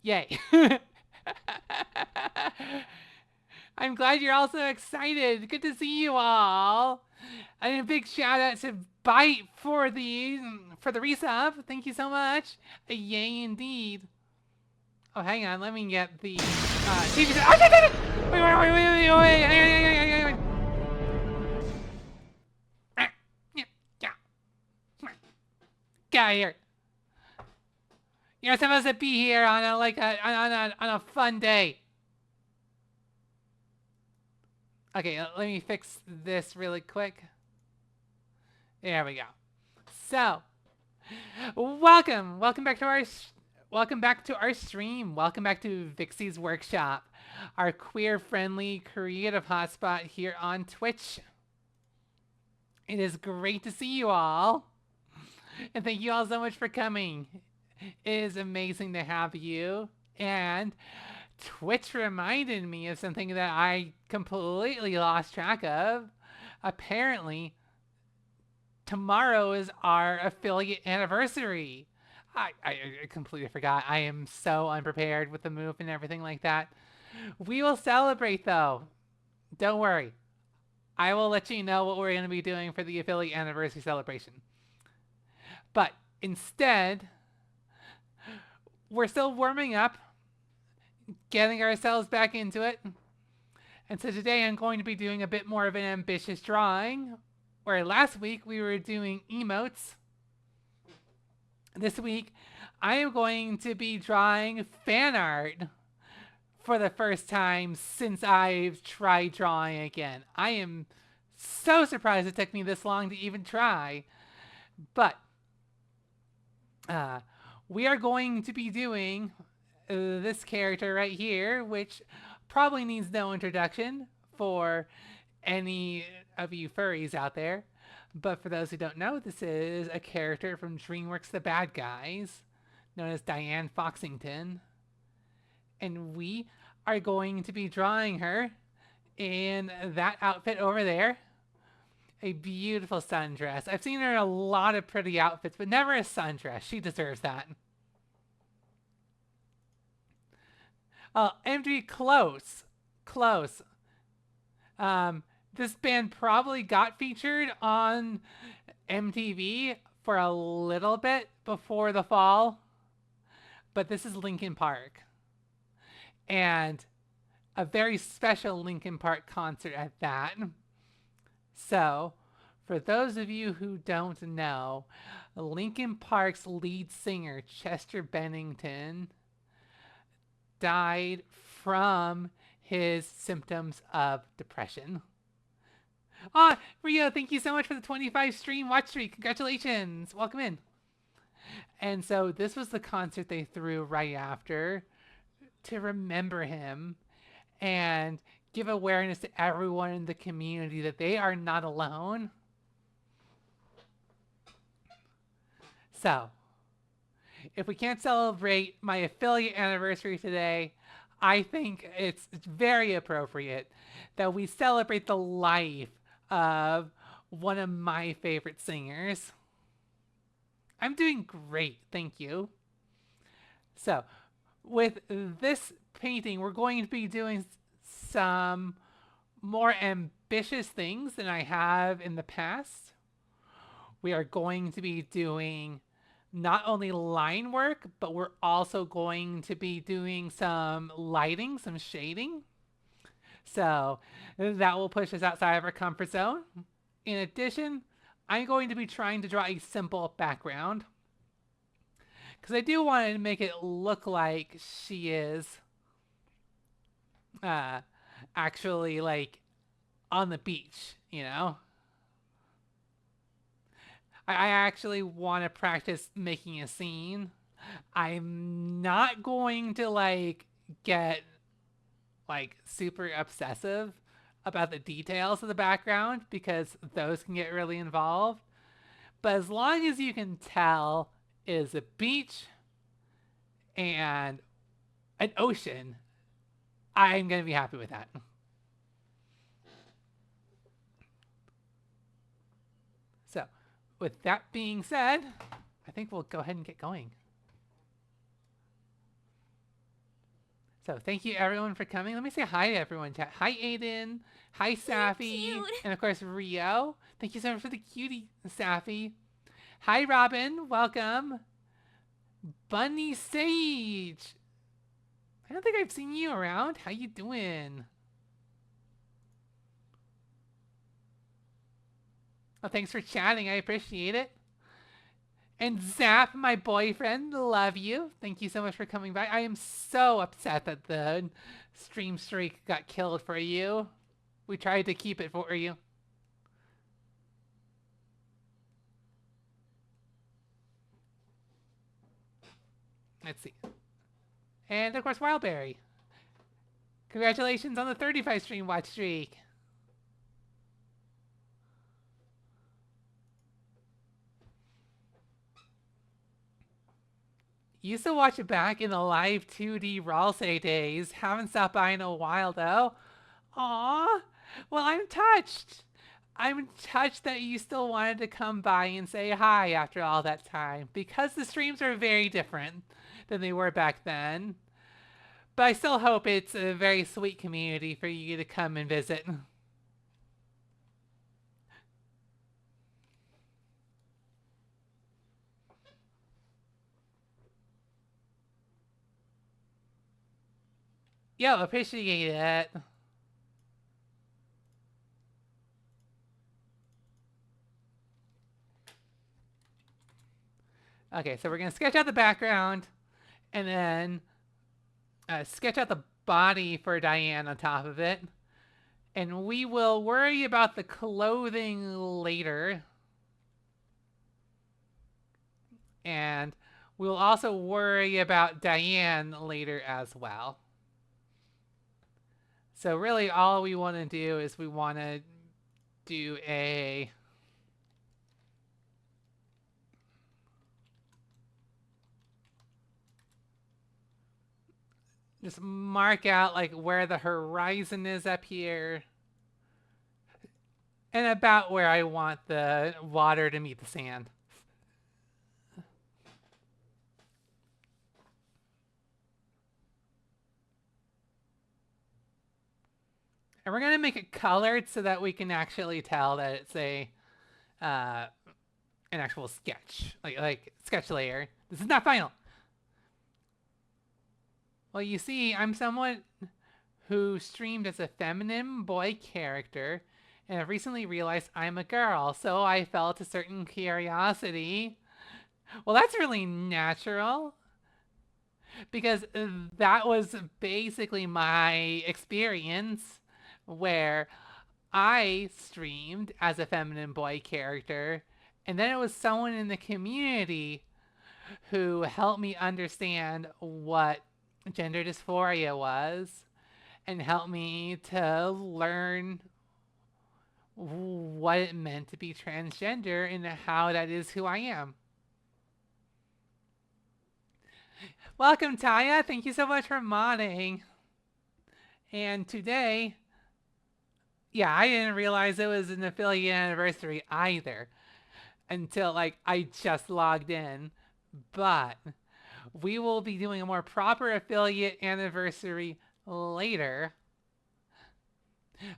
Yay. I'm glad you're all so excited. Good to see you all. And a big shout out to Bite for the resub. Thank you so much. Yay indeed. Oh, hang on. Let me get the TV. Oh, wait. Get out of here. You're supposed to be here on a fun day. Okay, let me fix this really quick. There we go. So, welcome back to our stream. Welcome back to Vixie's Workshop, our queer-friendly creative hotspot here on Twitch. It is great to see you all, and thank you all so much for coming. It is amazing to have you, and Twitch reminded me of something that I completely lost track of. Apparently, tomorrow is our affiliate anniversary. I completely forgot. I am so unprepared with the move and everything like that. We will celebrate though. Don't worry. I will let you know what we're going to be doing for the affiliate anniversary celebration. But instead, we're still warming up, getting ourselves back into it. And so today I'm going to be doing a bit more of an ambitious drawing, where last week we were doing emotes. This week I am going to be drawing fan art for the first time since I've tried drawing again. I am so surprised it took me this long to even try. But we are going to be doing this character right here, which probably needs no introduction for any of you furries out there. But for those who don't know, this is a character from DreamWorks The Bad Guys, known as Diane Foxington. And we are going to be drawing her in that outfit over there. A beautiful sundress. I've seen her in a lot of pretty outfits, but never a sundress. She deserves that. MD, close. This band probably got featured on MTV for a little bit before the fall, but this is Linkin Park. And a very special Linkin Park concert at that. So, for those of you who don't know, Linkin Park's lead singer, Chester Bennington, died from his symptoms of depression. Rio, thank you so much for the 25 stream watch streak. Congratulations. Welcome in. And so this was the concert they threw right after to remember him and give awareness to everyone in the community that they are not alone. So, if we can't celebrate my affiliate anniversary today, I think it's very appropriate that we celebrate the life of one of my favorite singers. I'm doing great, thank you. So, with this painting, we're going to be doing some more ambitious things than I have in the past. We are going to be doing not only line work, but we're also going to be doing some lighting, some shading. So that will push us outside of our comfort zone. In addition, I'm going to be trying to draw a simple background, because I do want to make it look like she is actually like on the beach, you know? I actually want to practice making a scene. I'm not going to like get like super obsessive about the details of the background, because those can get really involved. But as long as you can tell is a beach and an ocean, I'm going to be happy with that. So, with that being said, I think we'll go ahead and get going. So thank you everyone for coming. Let me say hi to everyone. Hi Aiden. Hi Safi. And of course Rio. Thank you so much for the cutie, Safi. Hi Robin. Welcome. Bunny Sage. I don't think I've seen you around. How you doing? Oh, thanks for chatting. I appreciate it. And Zap, my boyfriend, love you. Thank you so much for coming by. I am so upset that the stream streak got killed for you. We tried to keep it for you. Let's see. And of course, Wildberry. Congratulations on the 35 stream watch streak. Used to watch it back in the live 2D Ralsei days. Haven't stopped by in a while though. Aw. Well, I'm touched. I'm touched that you still wanted to come by and say hi after all that time, because the streams are very different than they were back then. But I still hope it's a very sweet community for you to come and visit. Yo, appreciate it. Okay, so we're going to sketch out the background and then sketch out the body for Diane on top of it. And we will worry about the clothing later. And we'll also worry about Diane later as well. So really all we want to do is we want to do a just mark out like where the horizon is up here and about where I want the water to meet the sand. And we're going to make it colored so that we can actually tell that it's a an actual sketch, like sketch layer. This is not final. Well, you see, I'm someone who streamed as a feminine boy character, and I've recently realized I'm a girl, so I felt a certain curiosity. Well, that's really natural, because that was basically my experience where I streamed as a feminine boy character, and then it was someone in the community who helped me understand what gender dysphoria was and helped me to learn what it meant to be transgender and how that is who I am. Welcome, Taya. Thank you so much for modding. And today, yeah, I didn't realize it was an affiliate anniversary either until like I just logged in. But we will be doing a more proper affiliate anniversary later.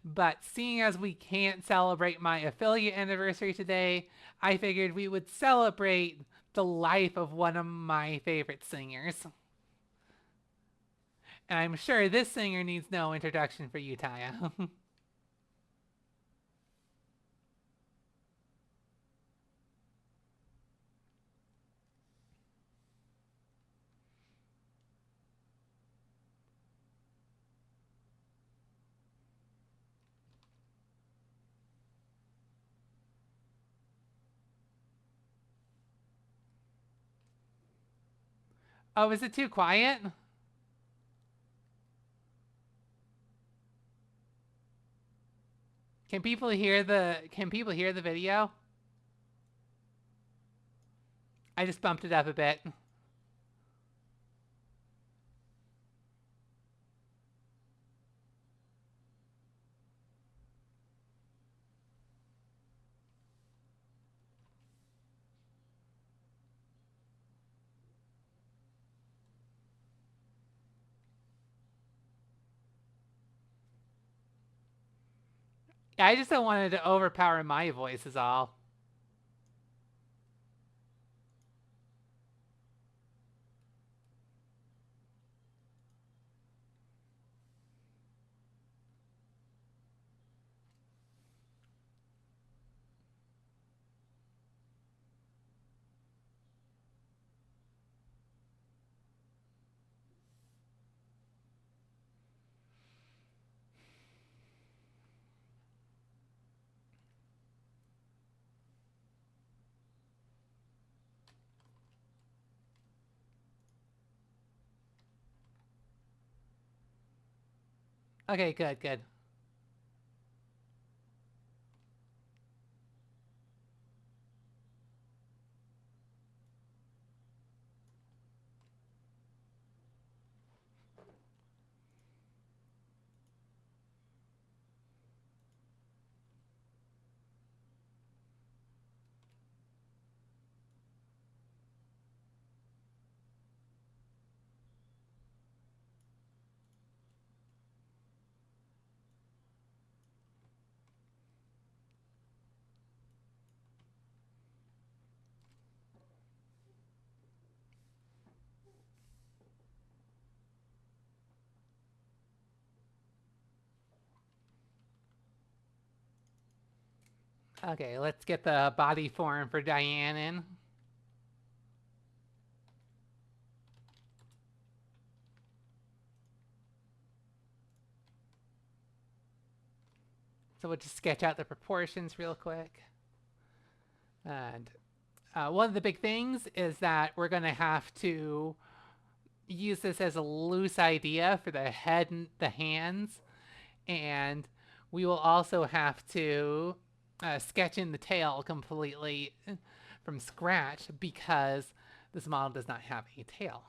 But seeing as we can't celebrate my affiliate anniversary today, I figured we would celebrate the life of one of my favorite singers. And I'm sure this singer needs no introduction for you, Taya. Oh, is it too quiet? Can people hear the video? I just bumped it up a bit. Yeah, I just don't want it to overpower my voice is all. Okay, good, good. Okay, let's get the body form for Diane in. So we'll just sketch out the proportions real quick. And one of the big things is that we're going to have to use this as a loose idea for the head and the hands. And we will also have to sketch in the tail completely from scratch because this model does not have a tail.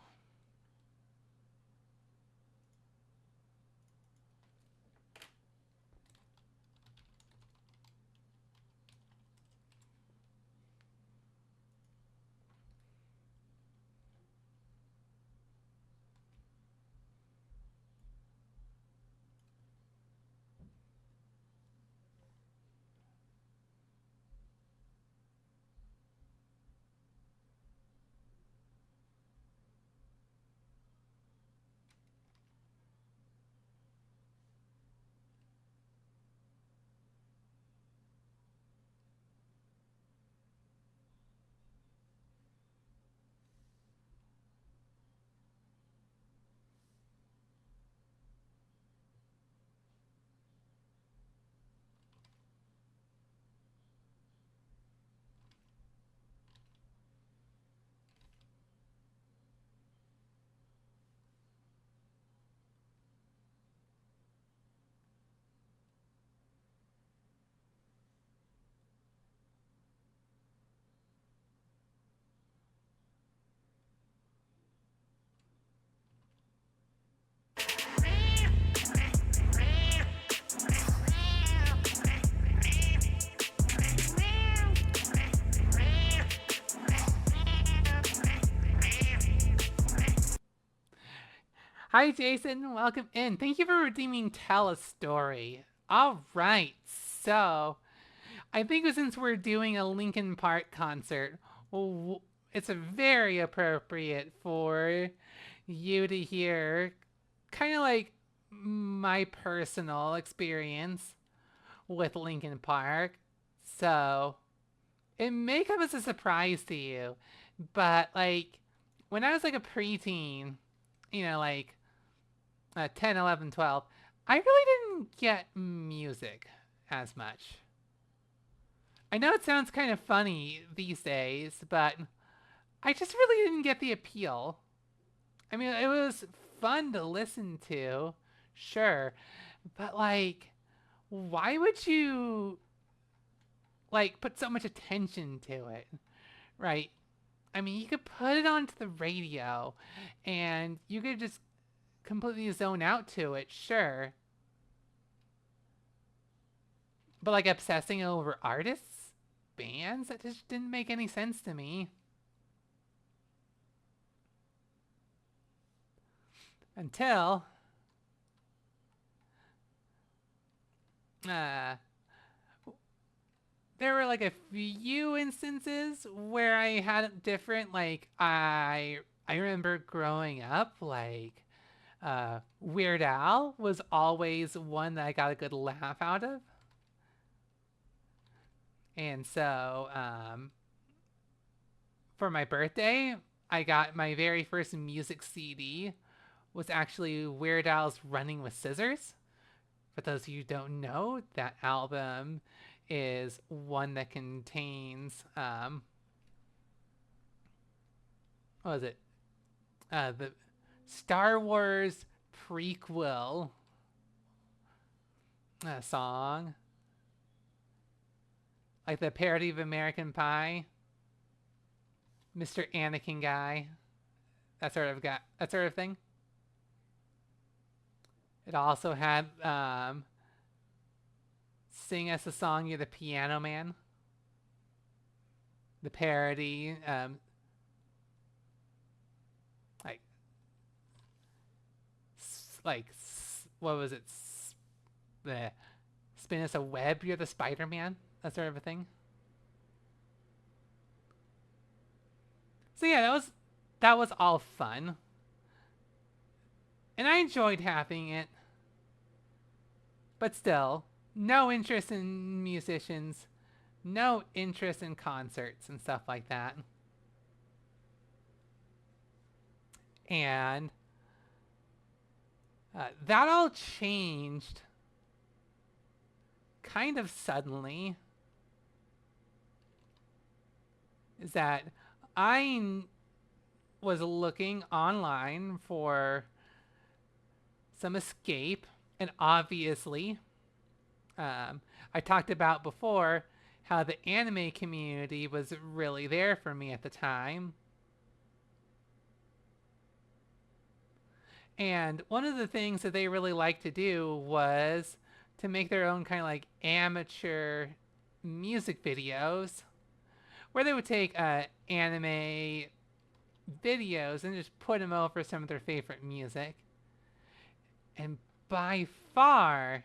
Hi, Jason. Welcome in. Thank you for redeeming Tell a Story. All right. So, I think since we're doing a Linkin Park concert, well, it's very appropriate for you to hear kind of like my personal experience with Linkin Park. So, it may come as a surprise to you, but like when I was like a preteen, like 10, 11, 12, I really didn't get music as much. I know it sounds kind of funny these days, but I just really didn't get the appeal. I mean, it was fun to listen to, sure, but like, why would you like put so much attention to it, right? I mean, you could put it onto the radio and you could just completely zone out to it, sure. But like obsessing over artists, bands, that just didn't make any sense to me. Until uh there were like a few instances where I had different, like, I remember growing up, like, Weird Al was always one that I got a good laugh out of. And so, for my birthday, I got my very first music CD was actually Weird Al's Running with Scissors. For those of you who don't know, that album is one that contains, what was it? The Star Wars prequel song, like the parody of American Pie, Mr. Anakin guy, that sort of thing. It also had Sing Us a Song, You're the Piano Man, the parody, like like what was it? The Spin Us a Web, You're the Spider-Man, that sort of a thing. So yeah, that was all fun. And I enjoyed having it. But still, no interest in musicians, no interest in concerts and stuff like that. And that all changed kind of suddenly. Is that I was looking online for some escape, and obviously, I talked about before how the anime community was really there for me at the time. And one of the things that they really liked to do was to make their own kind of like amateur music videos where they would take anime videos and just put them over some of their favorite music. And by far,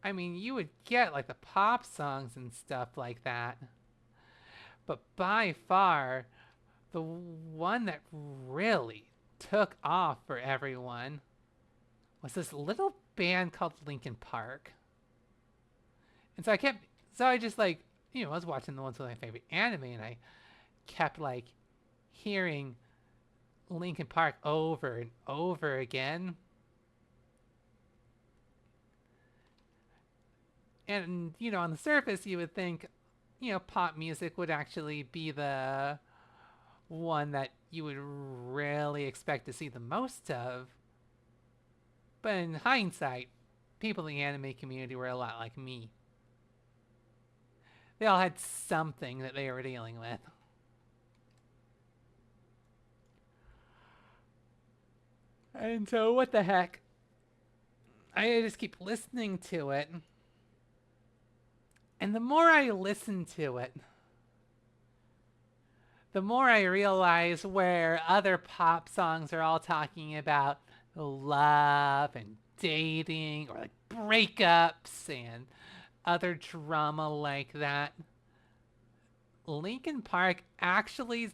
I mean, you would get like the pop songs and stuff like that. But by far, the one that really took off for everyone was this little band called Linkin Park. And so I just like, I was watching the ones with my favorite anime, and I kept like hearing Linkin Park over and over again. And, on the surface, you would think, pop music would actually be the one that you would really expect to see the most of. But in hindsight, people in the anime community were a lot like me. They all had something that they were dealing with. And so, what the heck? I just keep listening to it. And the more I listen to it, the more I realize where other pop songs are all talking about love and dating or like breakups and other drama like that. Linkin Park actually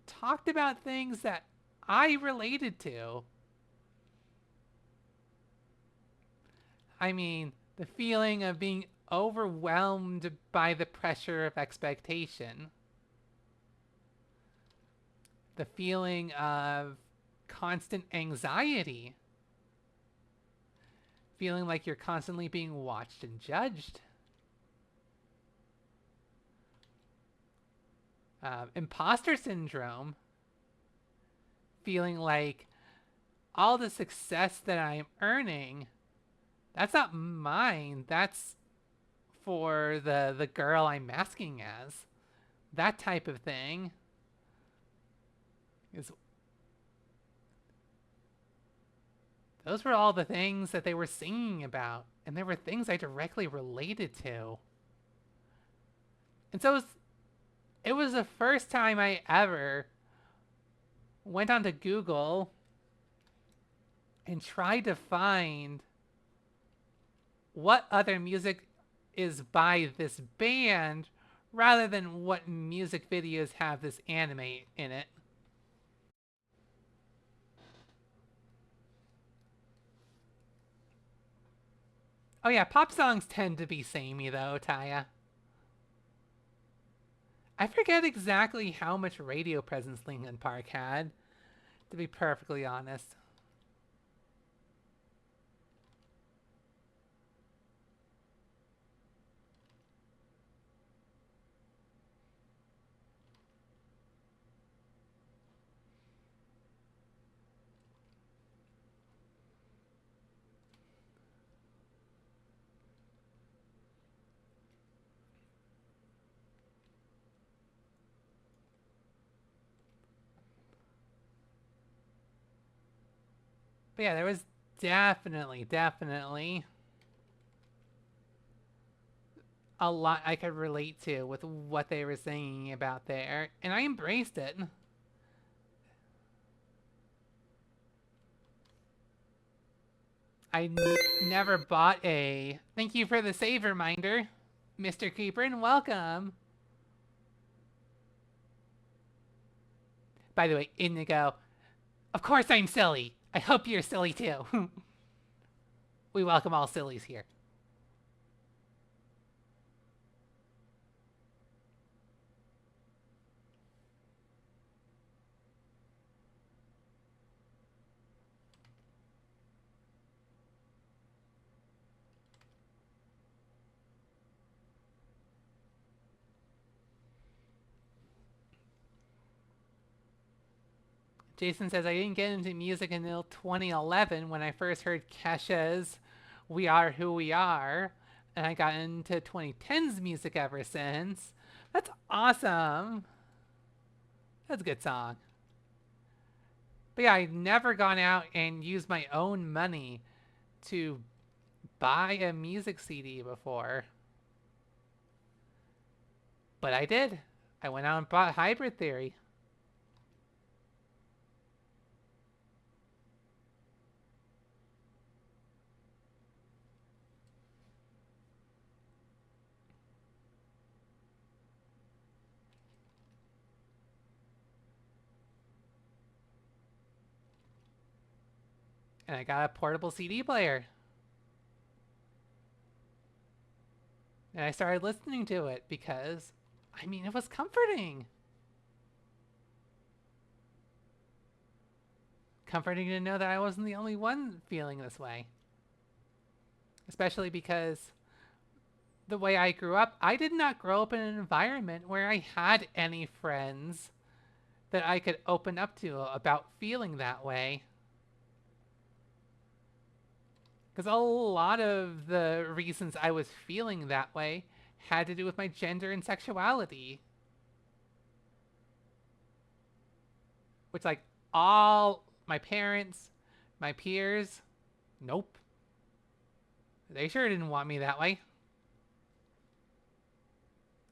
talked about things that I related to. I mean, the feeling of being overwhelmed by the pressure of expectation. The feeling of constant anxiety. Feeling like you're constantly being watched and judged. Imposter syndrome. Feeling like all the success that I'm earning, that's not mine. That's for the girl I'm masking as. That type of thing. Those were all the things that they were singing about, and they were things I directly related to. And so it was the first time I ever went onto Google and tried to find what other music is by this band rather than what music videos have this anime in it. Oh yeah, pop songs tend to be samey though, Taya. I forget exactly how much radio presence Linkin Park had, to be perfectly honest. But yeah, there was definitely a lot I could relate to with what they were singing about there, and I embraced it. Never bought a. Thank you for the save reminder, Mr. Creeper, and welcome. By the way, Indigo, of course I'm silly. I hope you're silly too. We welcome all sillies here. Jason says, I didn't get into music until 2011 when I first heard Kesha's We Are Who We Are, and I got into 2010's music ever since. That's awesome. That's a good song. But yeah, I've never gone out and used my own money to buy a music CD before. But I did. I went out and bought Hybrid Theory. And I got a portable CD player. And I started listening to it because, I mean, it was comforting. Comforting to know that I wasn't the only one feeling this way. Especially because the way I grew up, I did not grow up in an environment where I had any friends that I could open up to about feeling that way. Because a lot of the reasons I was feeling that way had to do with my gender and sexuality. Which, like, all my parents, my peers, nope. They sure didn't want me that way.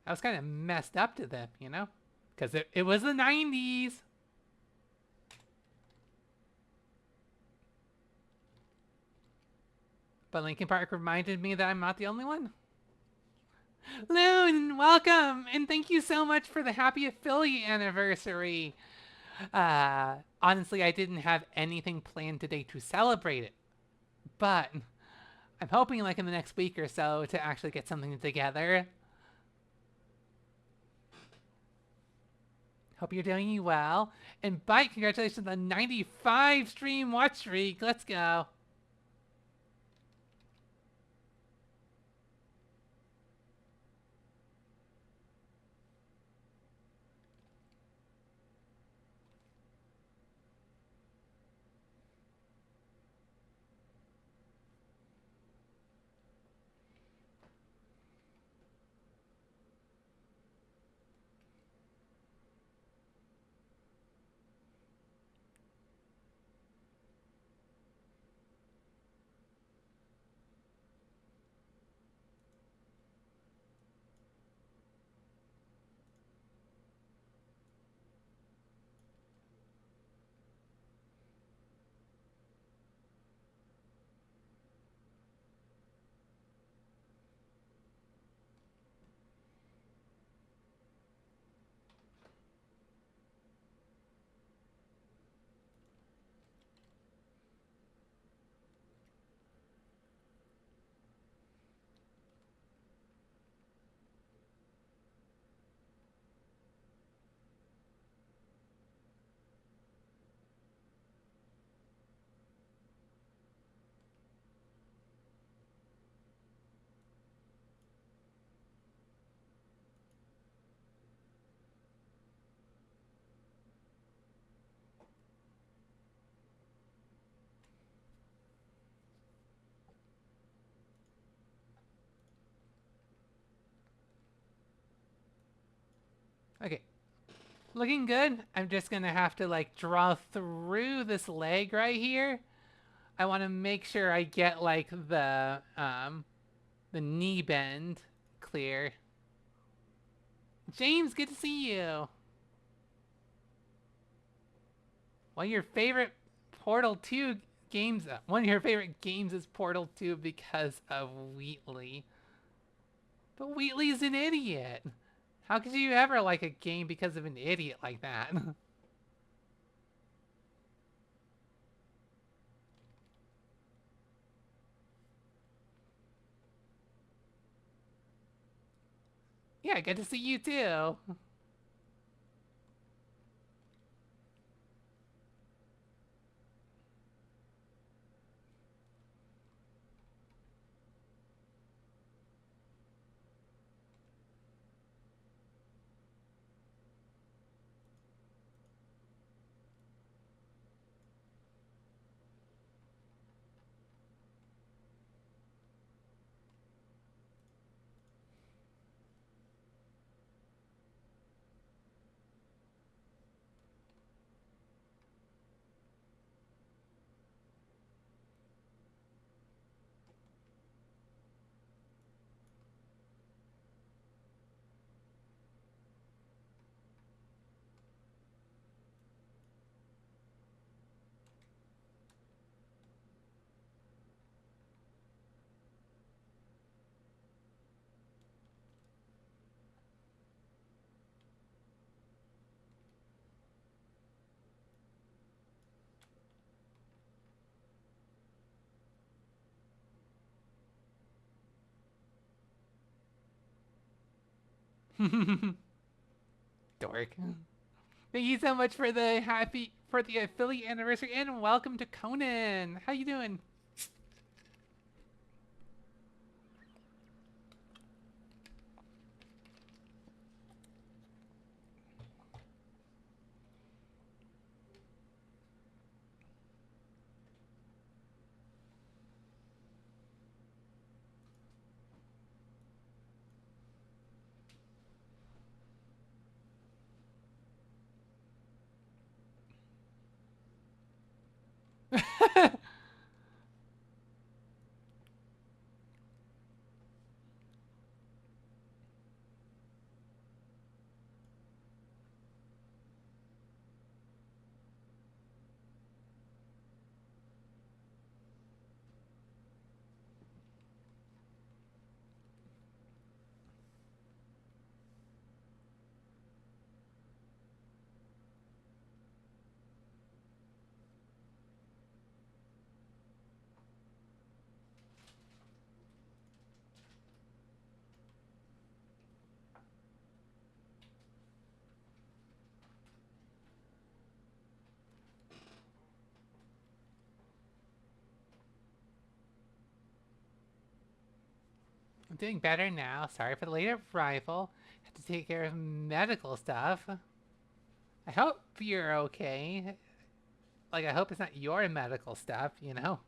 I was kind of messed up to them, you know? Because it was the 90s. But Linkin Park reminded me that I'm not the only one. Loon, welcome! And thank you so much for the happy affiliate anniversary. Honestly, I didn't have anything planned today to celebrate it. But I'm hoping like in the next week or so to actually get something together. Hope you're doing well. And Bite, congratulations on 95 stream watch streak. Let's go. Okay. Looking good. I'm just gonna have to like draw through this leg right here. I want to make sure I get like the knee bend clear. James, good to see you. One of your favorite Portal 2 games. One of your favorite games is Portal 2 because of Wheatley. But Wheatley's an idiot. How could you ever like a game because of an idiot like that? Yeah, good to see you too. Dork. Thank you so much for the affiliate anniversary and welcome to Conan. How you doing? I'm doing better now. Sorry for the late arrival. Had to take care of medical stuff. I hope you're okay. Like, I hope it's not your medical stuff, you know?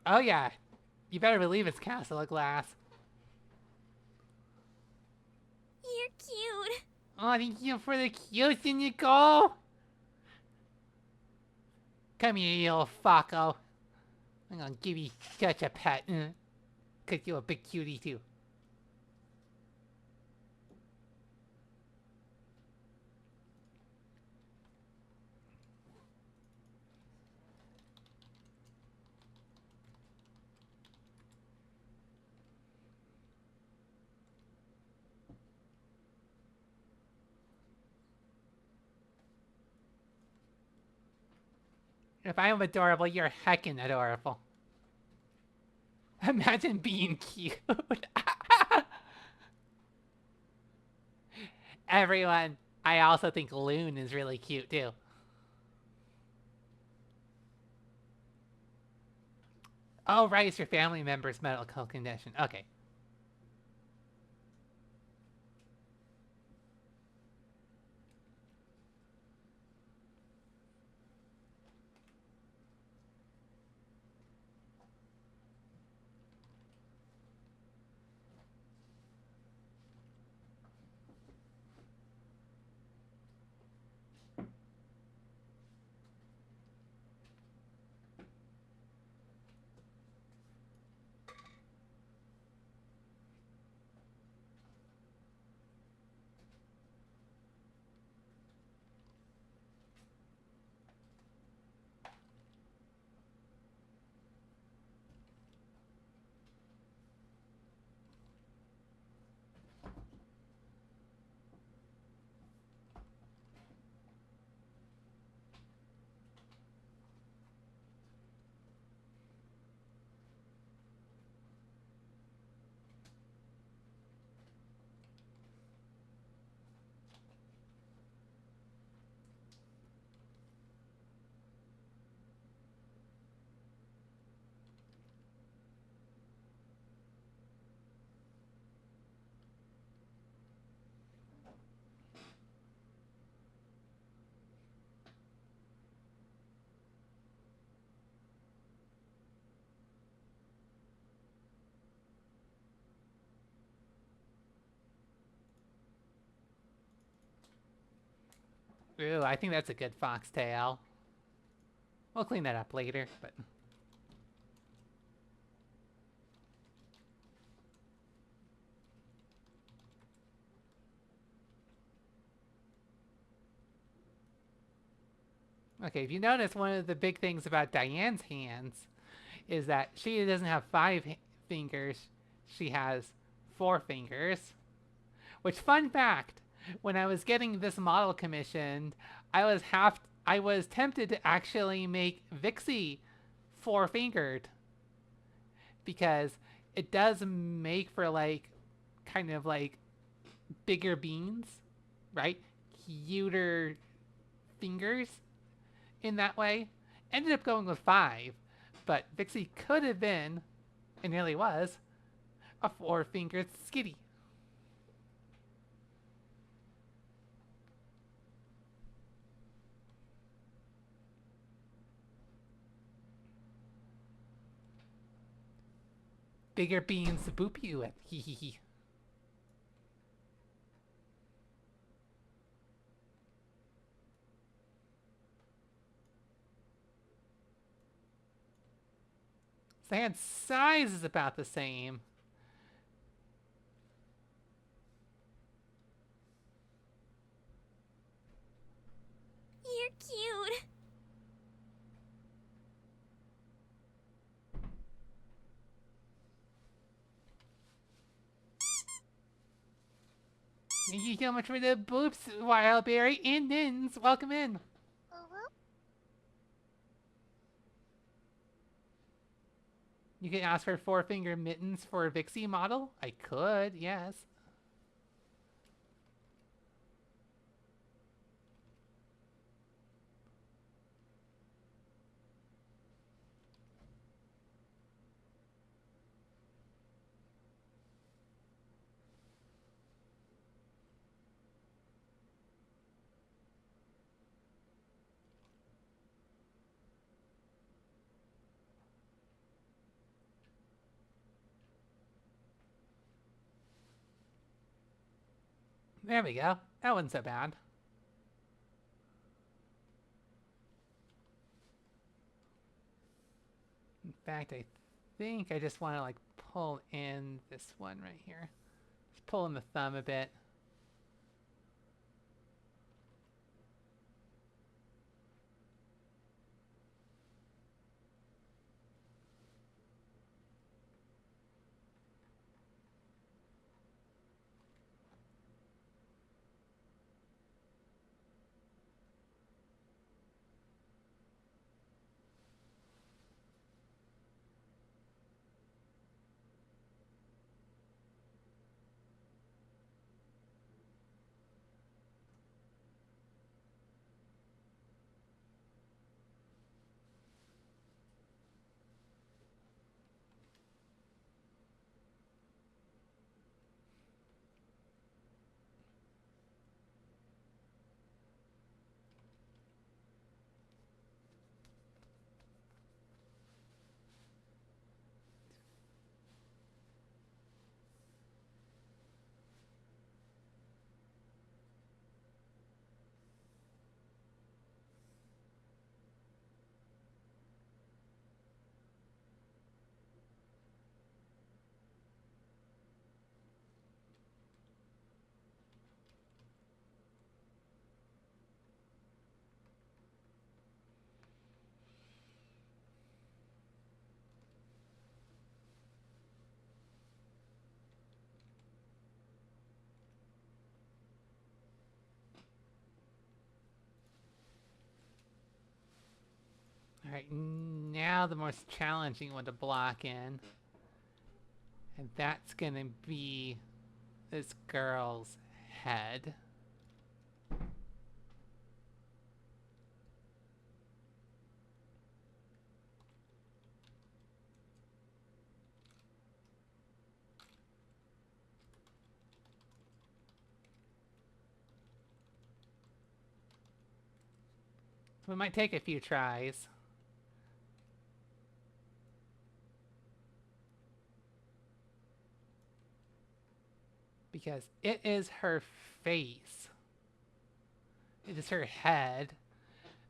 Oh yeah, you better believe it's Castle of Glass. You're cute. Oh, thank you for the cues, Nicole. Come here, you little fucko. I'm gonna give you such a pet. Cause you're a big cutie too. If I am adorable, you're heckin' adorable. Imagine being cute. Everyone, I also think Loon is really cute too. Oh, right, it's your family member's medical condition. Okay. Ooh, I think that's a good foxtail. We'll clean that up later, but... Okay, if you notice, one of the big things about Diane's hands is that she doesn't have fingers, she has 4 fingers. Which, fun fact, when I was getting this model commissioned, I was tempted to actually make Vixie 4-fingered. Because it does make for, like, kind of like bigger beans, right? Cuter fingers in that way. Ended up going with 5, but Vixie could have been, and nearly was, a 4-fingered skitty. Bigger beans to boop you with. Hee hee hee. The hand size is about the same. You're cute. Thank you so much for the boops, Wildberry and Nins. Welcome in. You can ask for 4-finger mittens for a Vixie model? I could, yes. There we go. That wasn't so bad. In fact, I think I just want to like pull in this one right here. Just pull in the thumb a bit. Alright, now the most challenging one to block in. And that's gonna be this girl's head. So it might take a few tries. Because it is her face. It is her head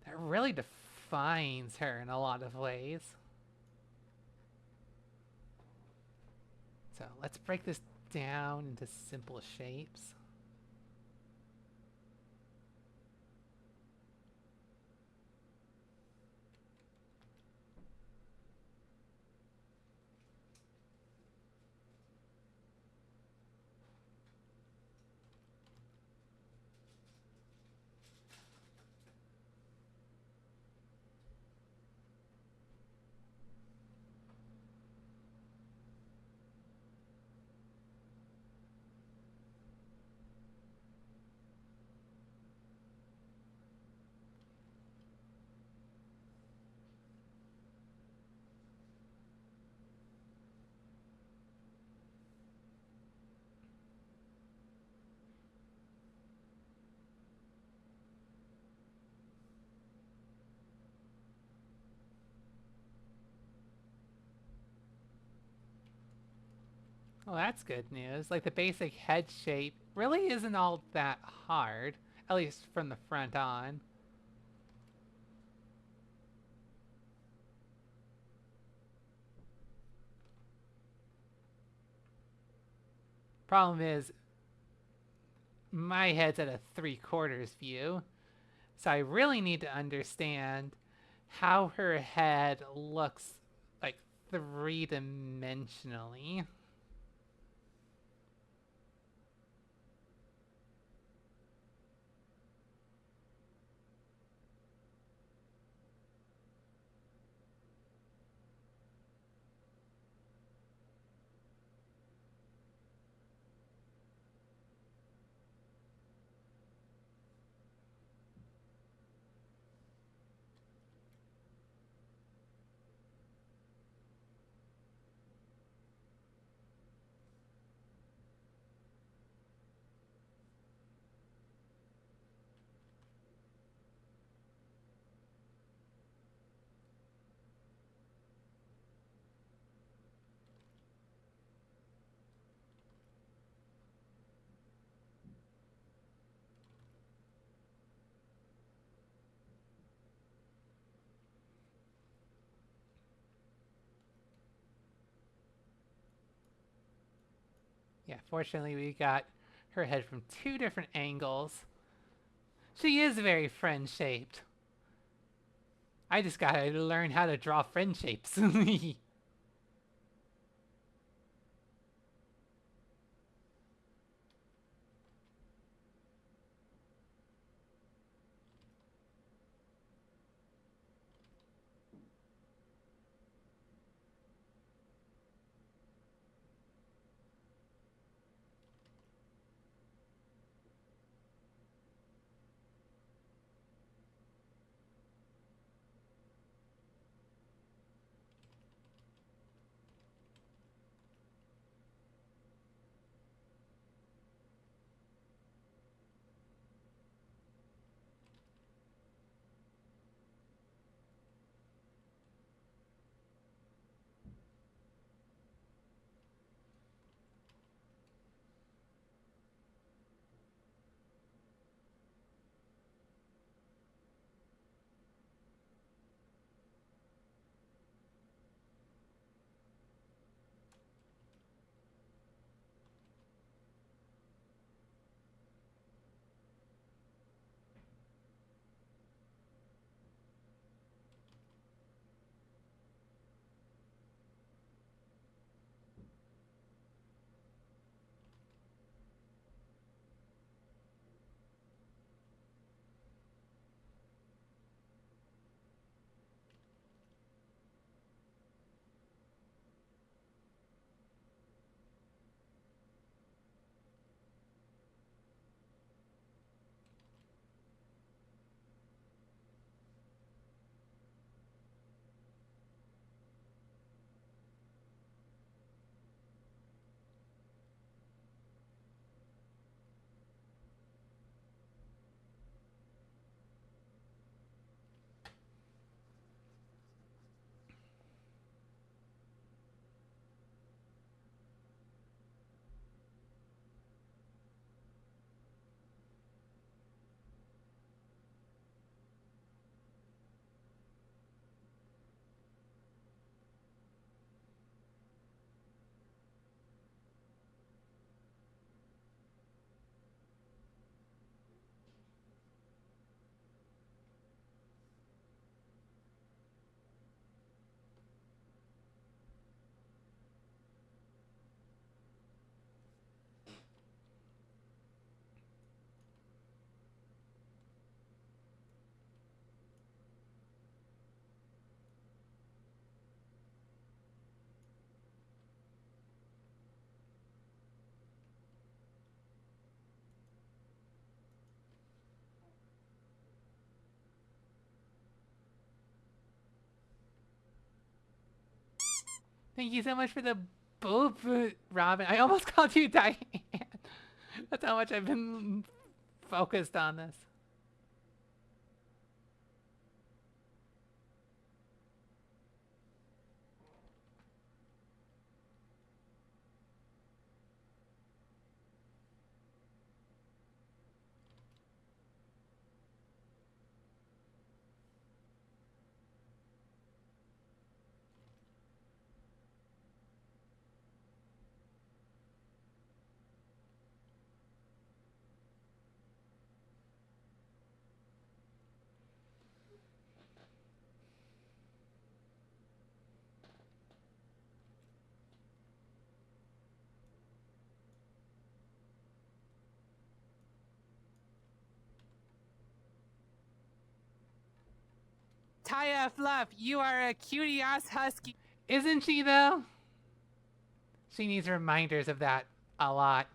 that really defines her in a lot of ways. So let's break this down into simple shapes. Well, that's good news. Like the basic head shape really isn't all that hard, at least from the front on. Problem is, my head's at a 3/4 view, so I really need to understand how her head looks like three-dimensionally. Yeah, fortunately we got her head from two different angles. She is very friend-shaped. I just gotta learn how to draw friend shapes. Thank you so much for the boop, Robin. I almost called you Diane. That's how much I've been focused on this. Taya Fluff, you are a cutie ass husky. Isn't she though? She needs reminders of that a lot.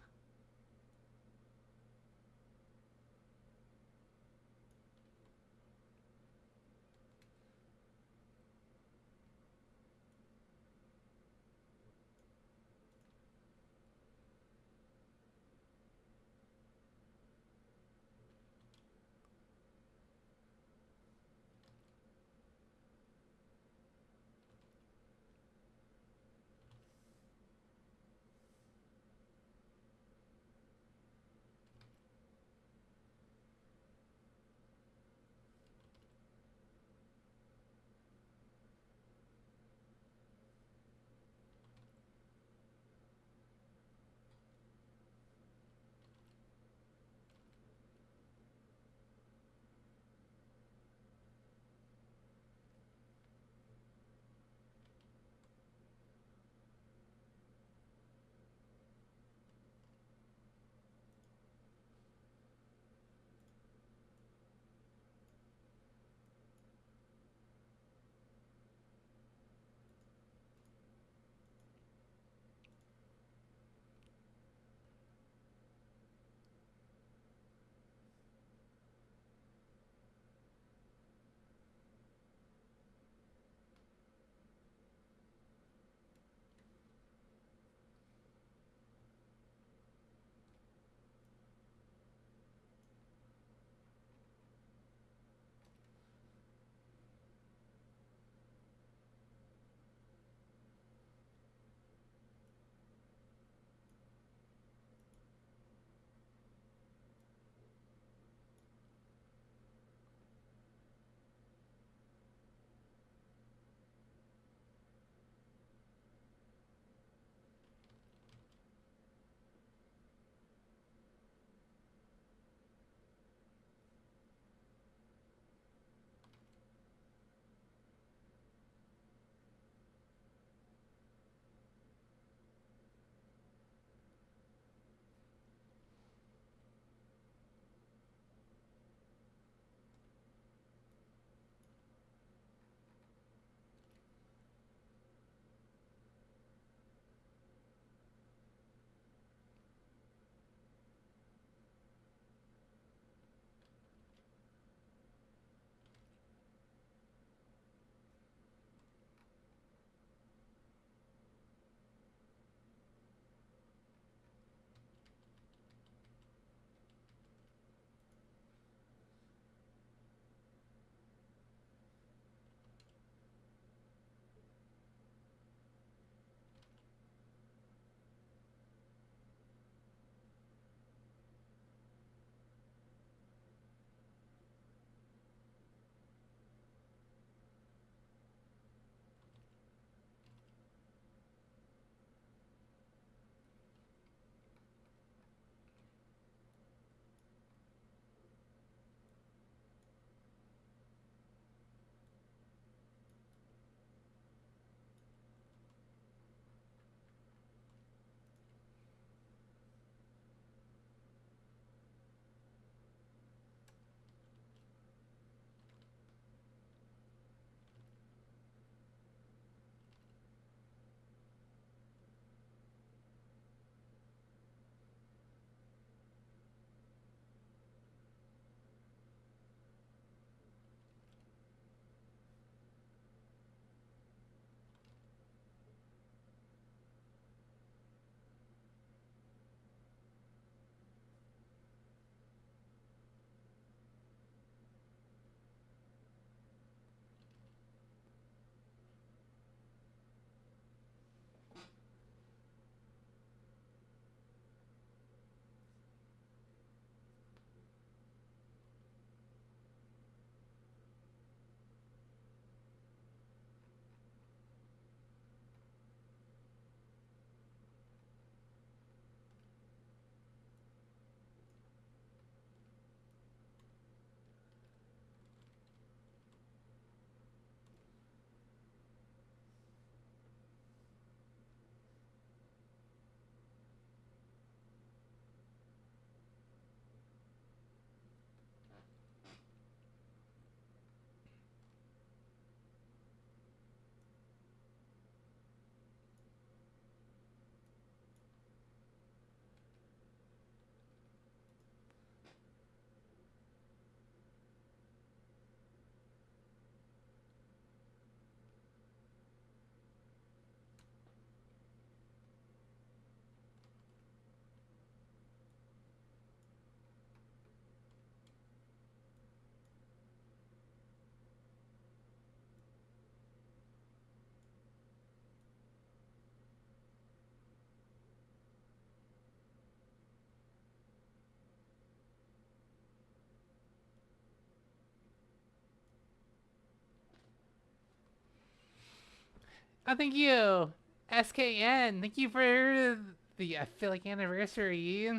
Oh, thank you, SKN. Thank you for the I feel like anniversary.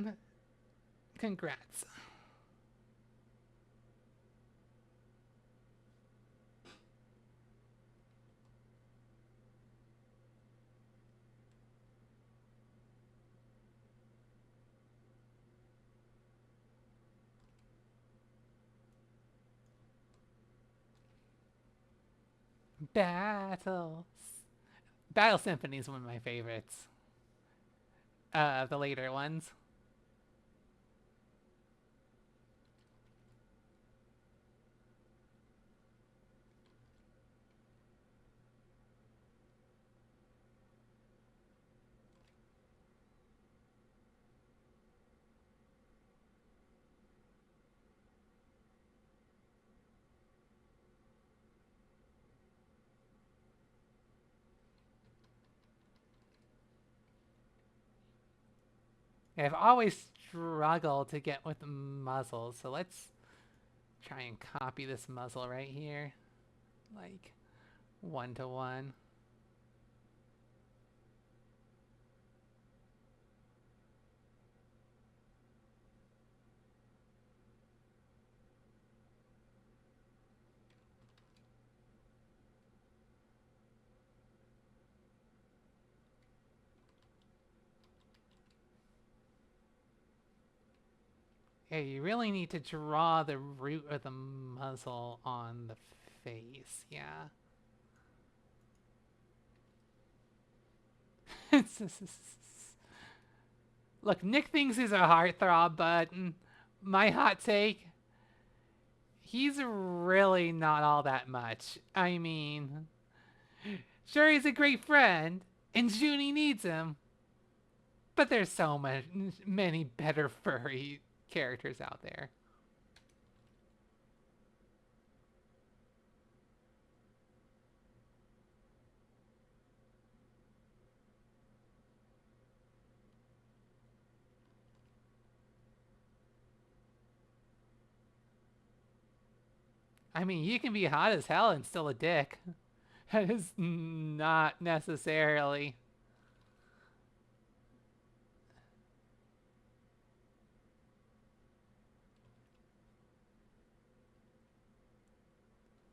Congrats. Battles. Battle Symphony is one of my favorites. The later ones. I've always struggled to get with muzzles, so let's try and copy this muzzle right here. Like, 1-to-1. Yeah, you really need to draw the root of the muzzle on the face, yeah. Look, Nick thinks he's a heartthrob, but my hot take, he's really not all that much. I mean, sure he's a great friend, and Junie needs him, but there's so many better furry characters out there. I mean, you can be hot as hell and still a dick. That is not necessarily.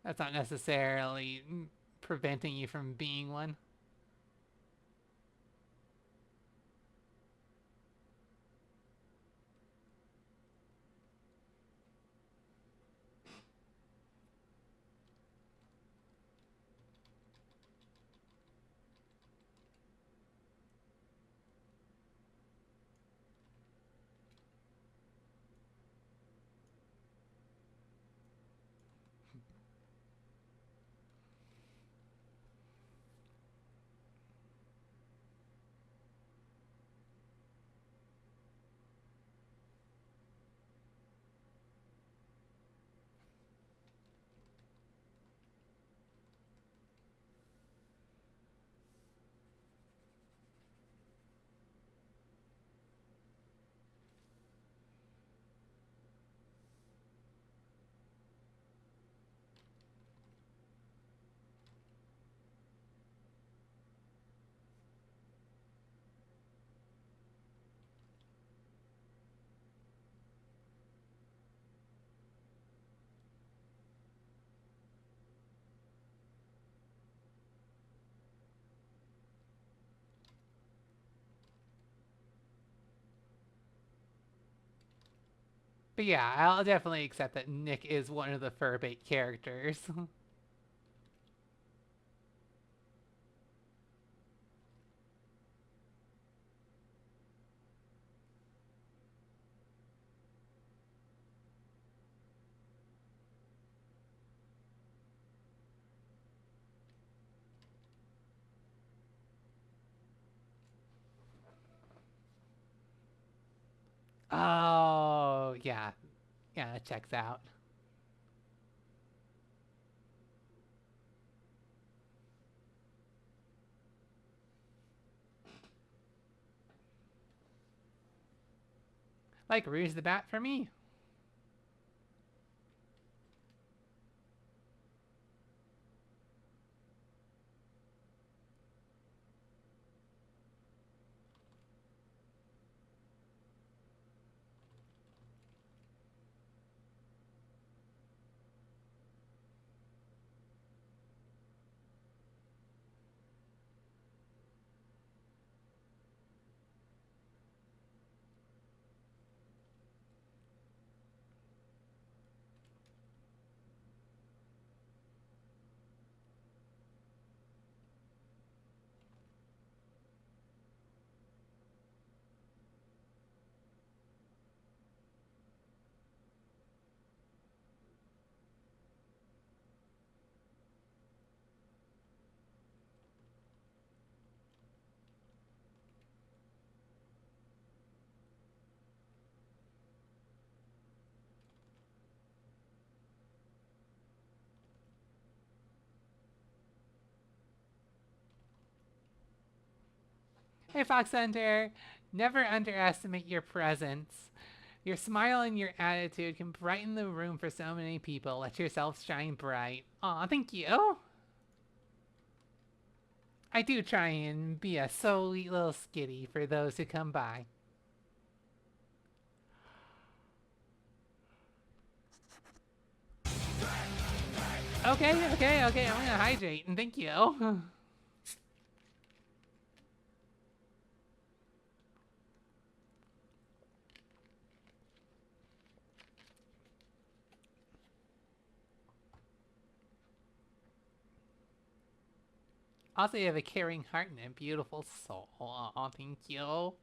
That's not necessarily preventing you from being one. But yeah, I'll definitely accept that Nick is one of the furbait characters. Oh, yeah. Yeah, that checks out. Like Rouge the Bat for me. Hey, Fox Hunter. Never underestimate your presence. Your smile and your attitude can brighten the room for so many people. Let yourself shine bright. Aw, thank you. I do try and be a sweet little skitty for those who come by. Okay, I'm gonna hydrate and thank you. Also, you have a caring heart and a beautiful soul. Aw, thank you.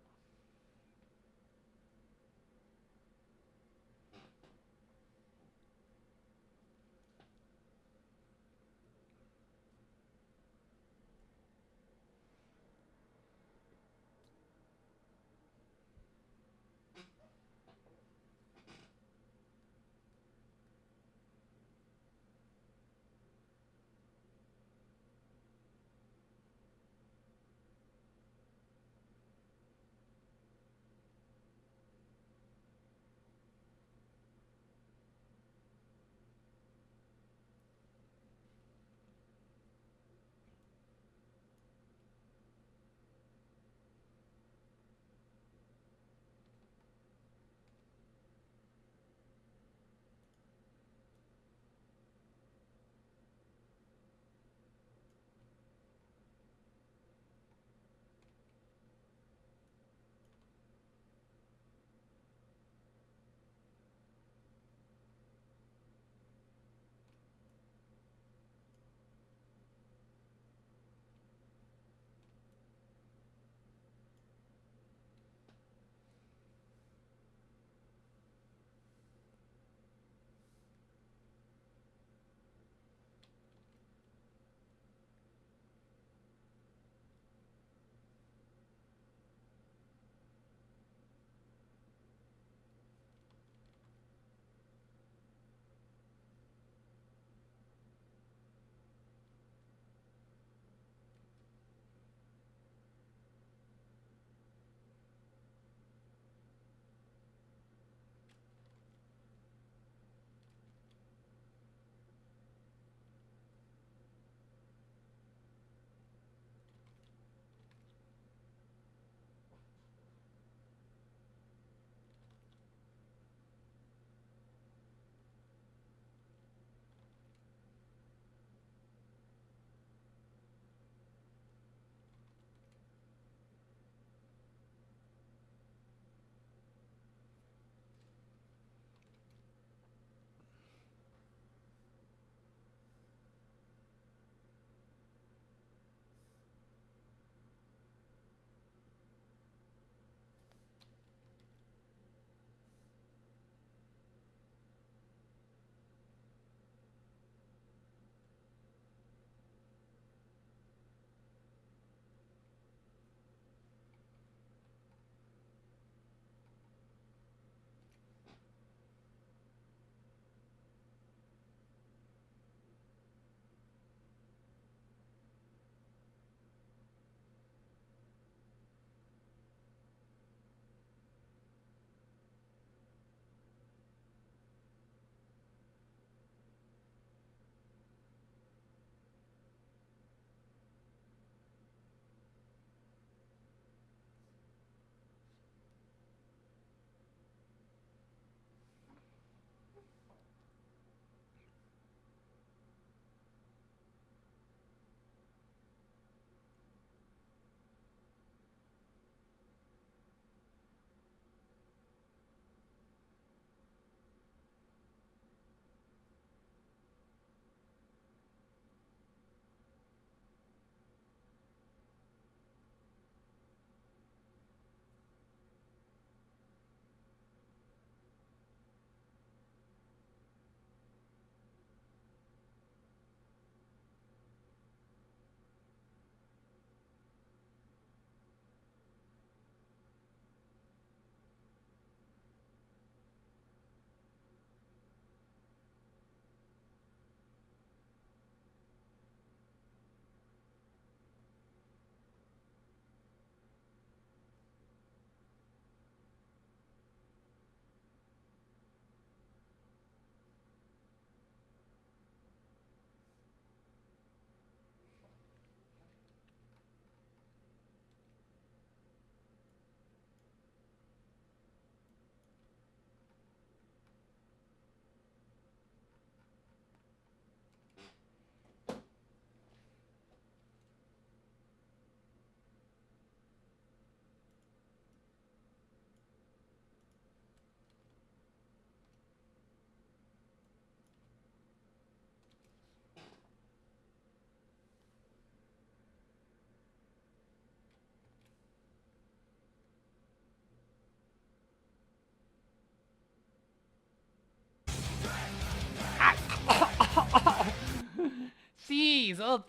Jeez, well,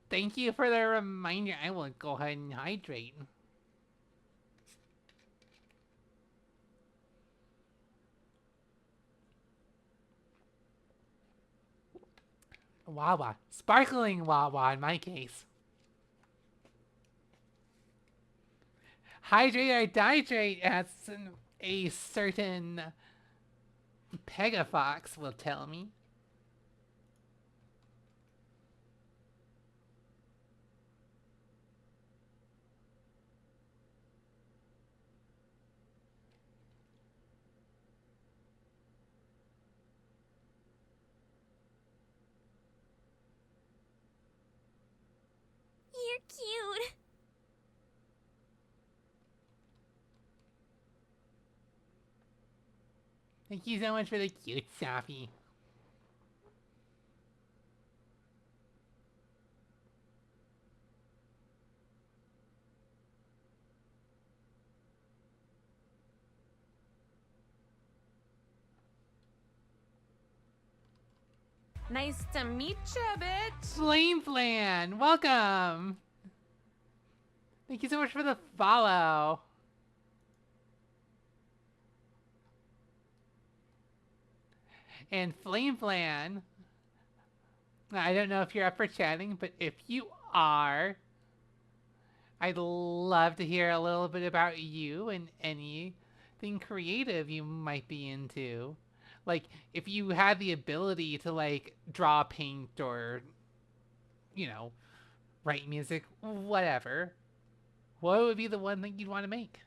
thank you for the reminder. I will go ahead and hydrate. Wawa. Sparkling Wawa in my case. Hydrate or dihydrate, as a certain Pegafox will tell me. You're cute. Thank you so much for the cute Sappy. Nice to meet you, bitch. Flame Flan, welcome. Thank you so much for the follow. And Flame Flan, I don't know if you're up for chatting, but if you are, I'd love to hear a little bit about you and anything creative you might be into. Like, if you had the ability to, like, draw, paint, or, you know, write music, whatever, what would be the one thing you'd want to make?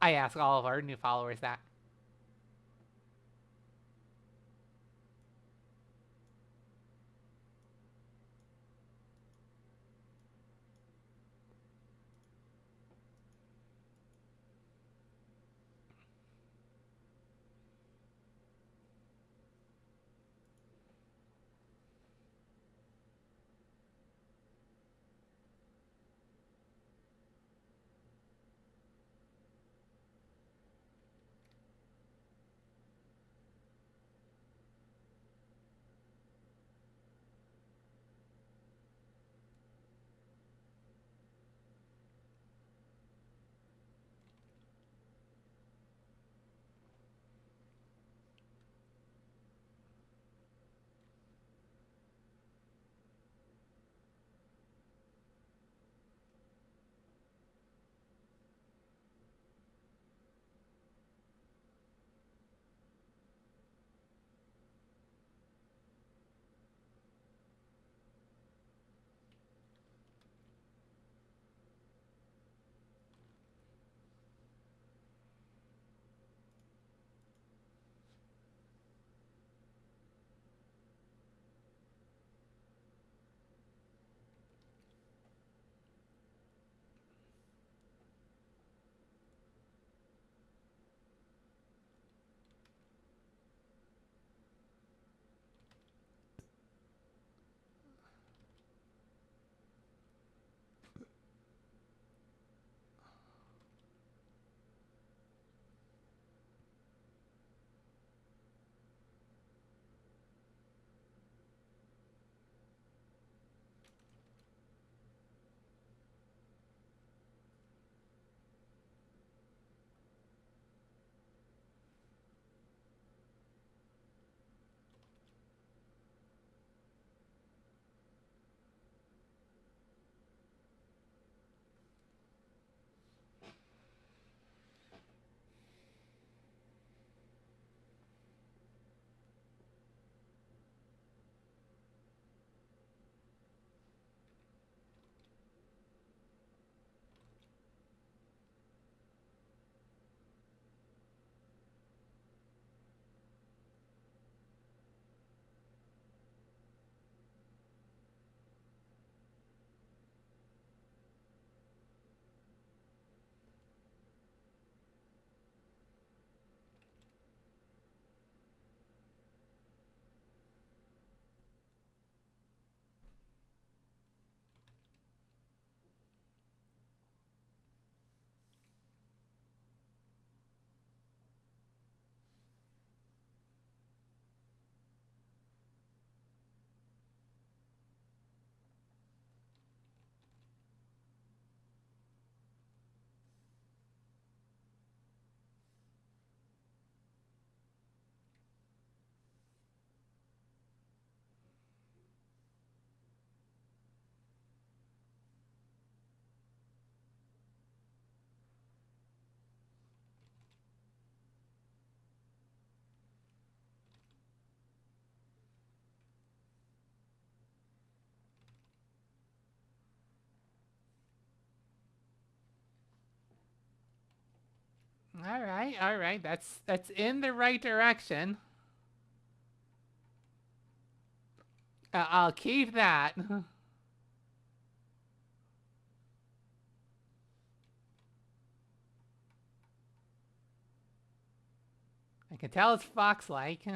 I ask all of our new followers that. All right. That's in the right direction. I'll keep that. I can tell it's fox-like.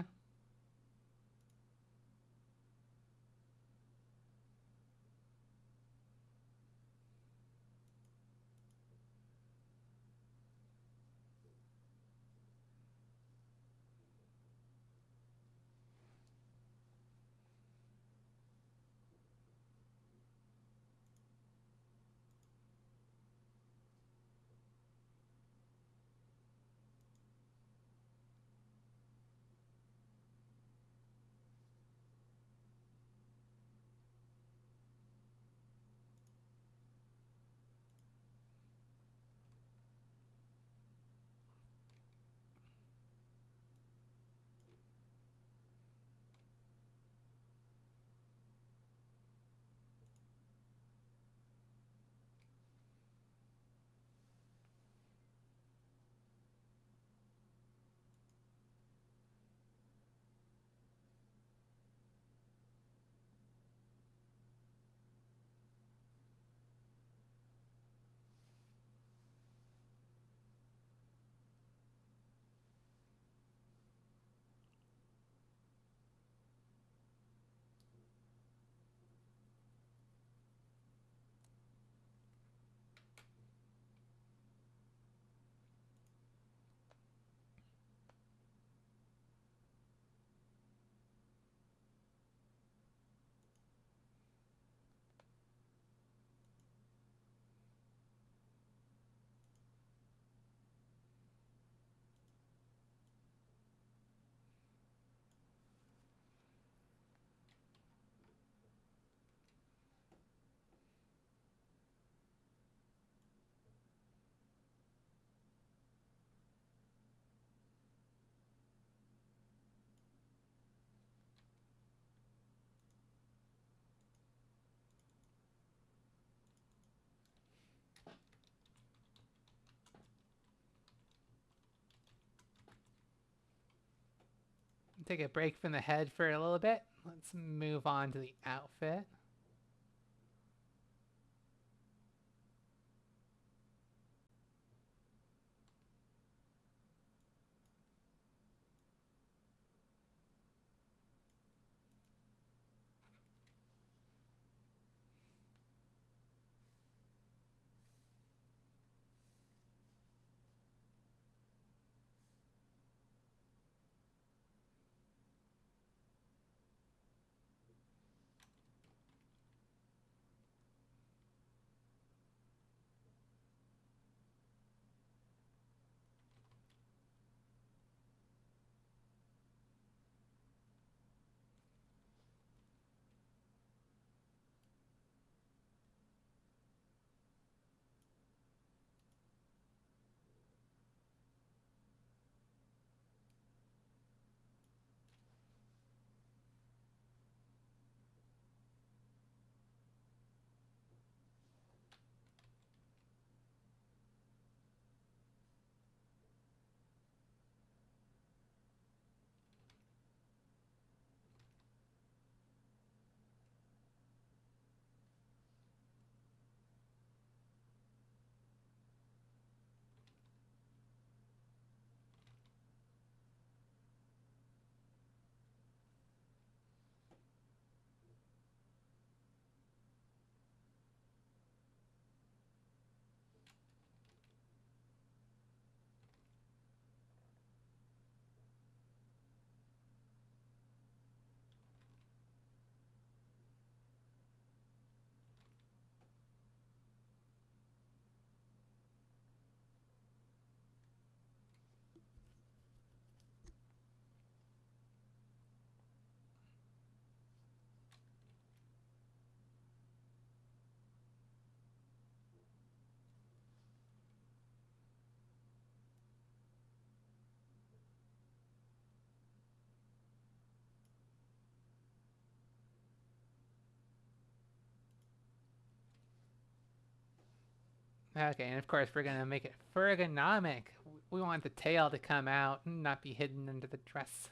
Take a break from the head for a little bit. Let's move on to the outfit. Okay, and of course we're gonna make it ergonomic. We want the tail to come out and not be hidden under the dress.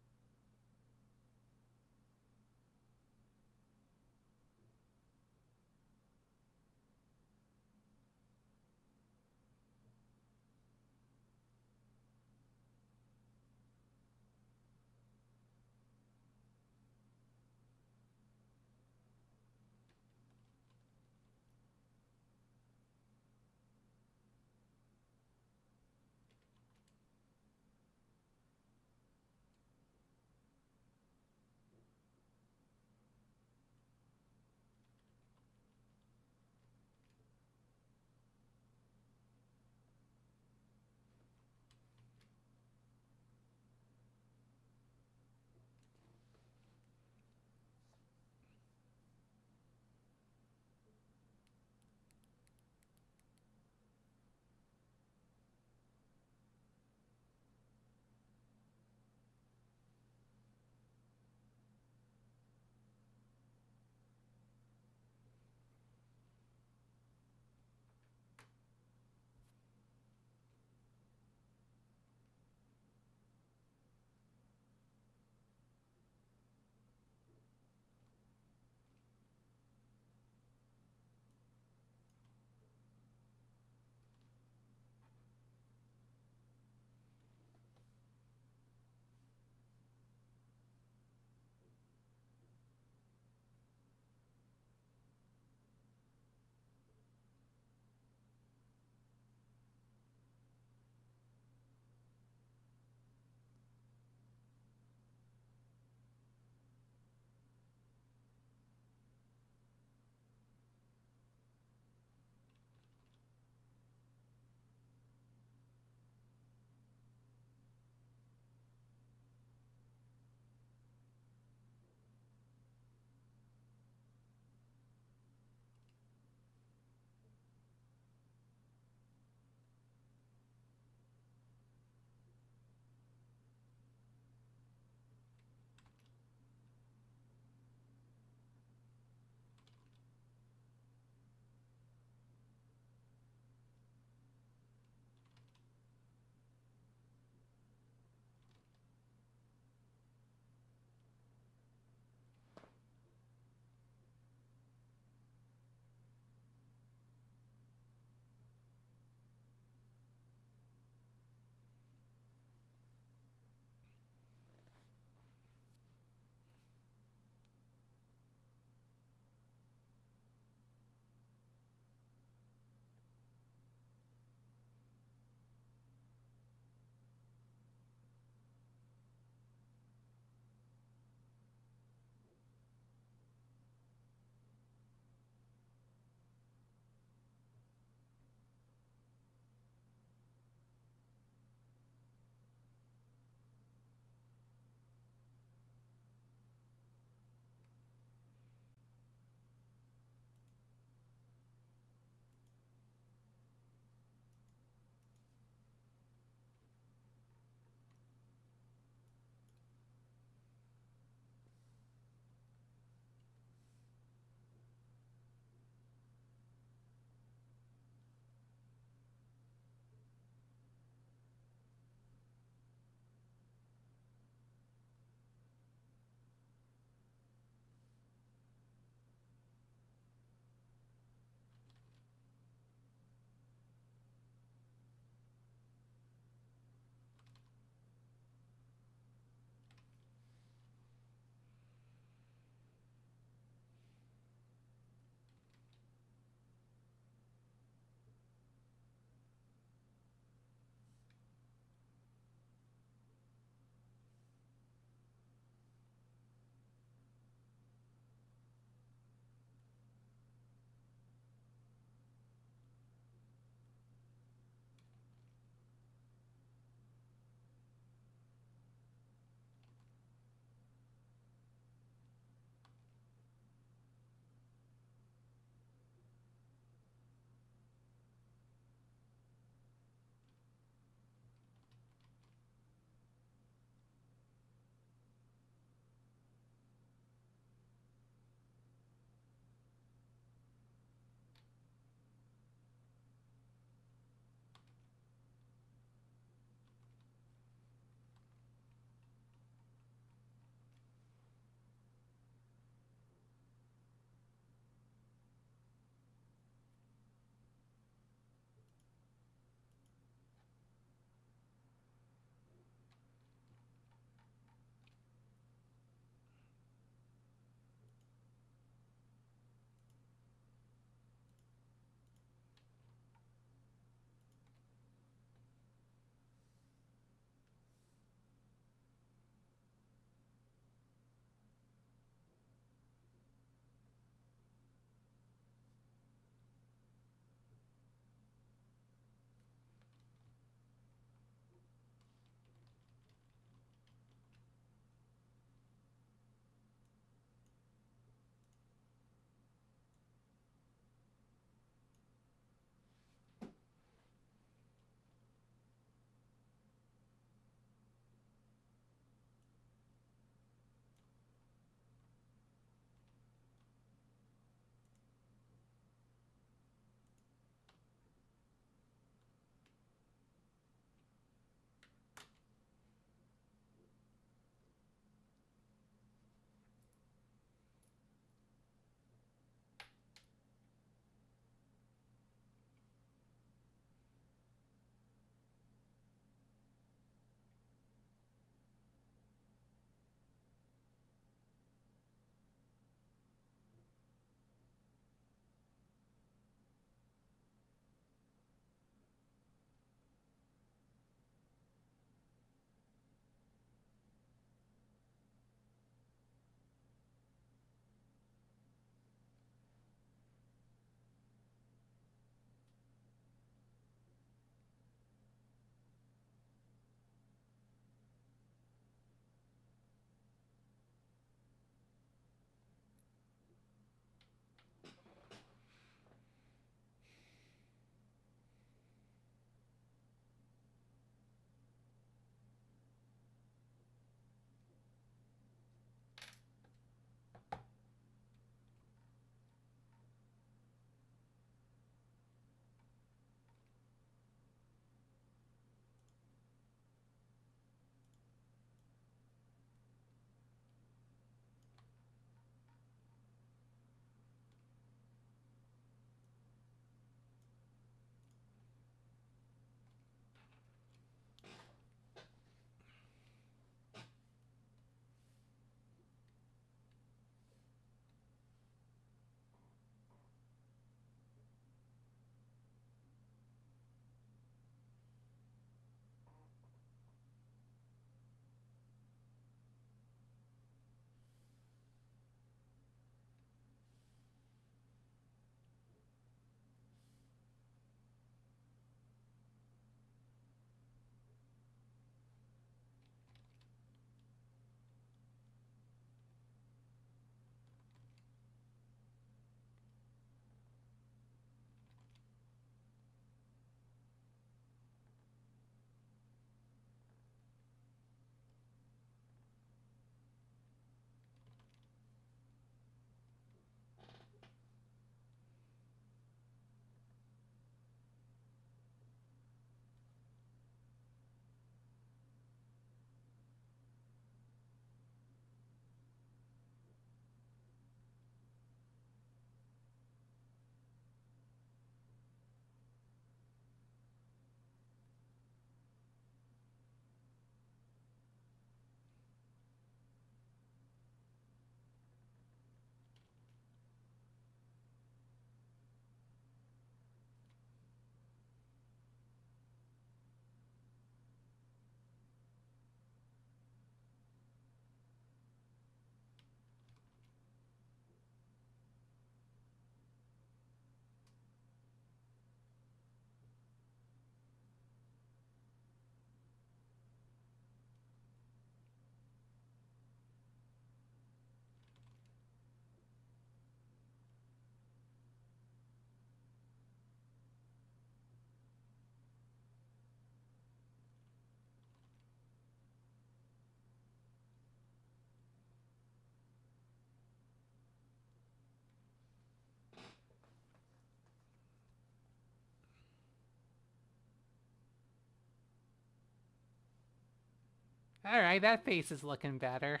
Alright, that face is looking better.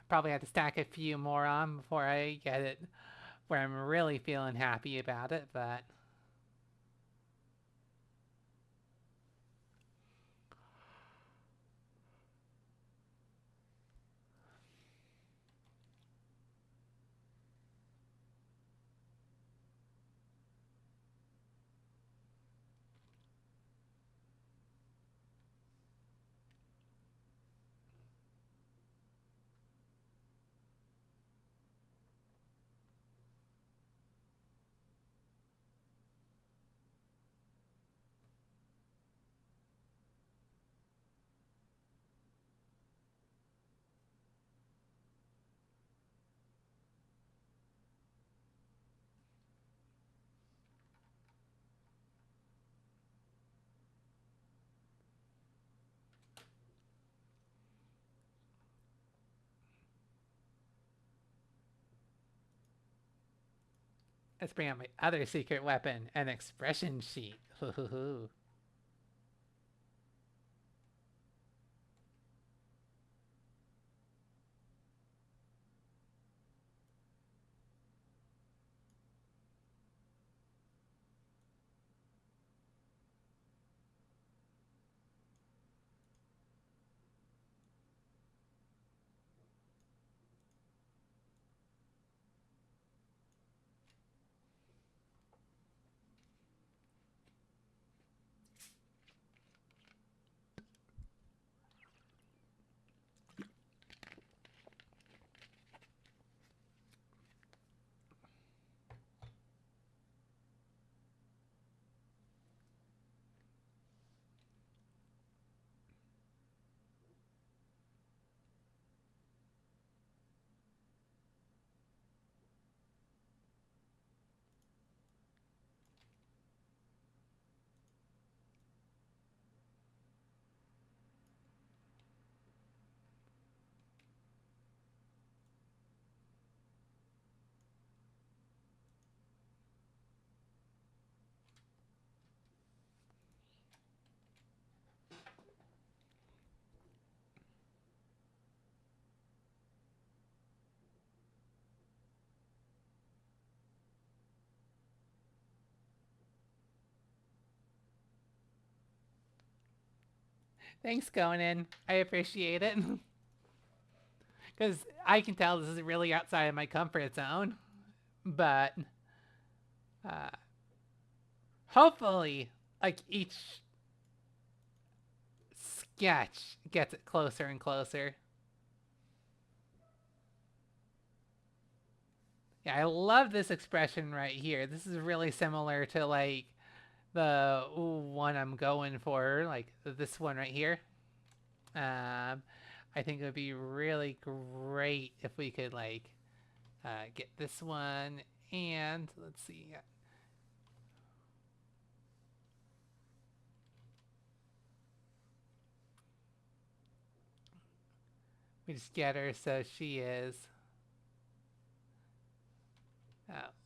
Probably have to stack a few more on before I get it where I'm really feeling happy about it, but... Let's bring out my other secret weapon, an expression sheet. Hoo-hoo-hoo. Thanks, Conan. I appreciate it. Because I can tell this is really outside of my comfort zone. But, uh, hopefully, like, each sketch gets it closer and closer. Yeah, I love this expression right here. This is really similar to, like, the one I'm going for, like, this one right here. I think it would be really great if we could, like, get this one, and let's see. We just get her so she is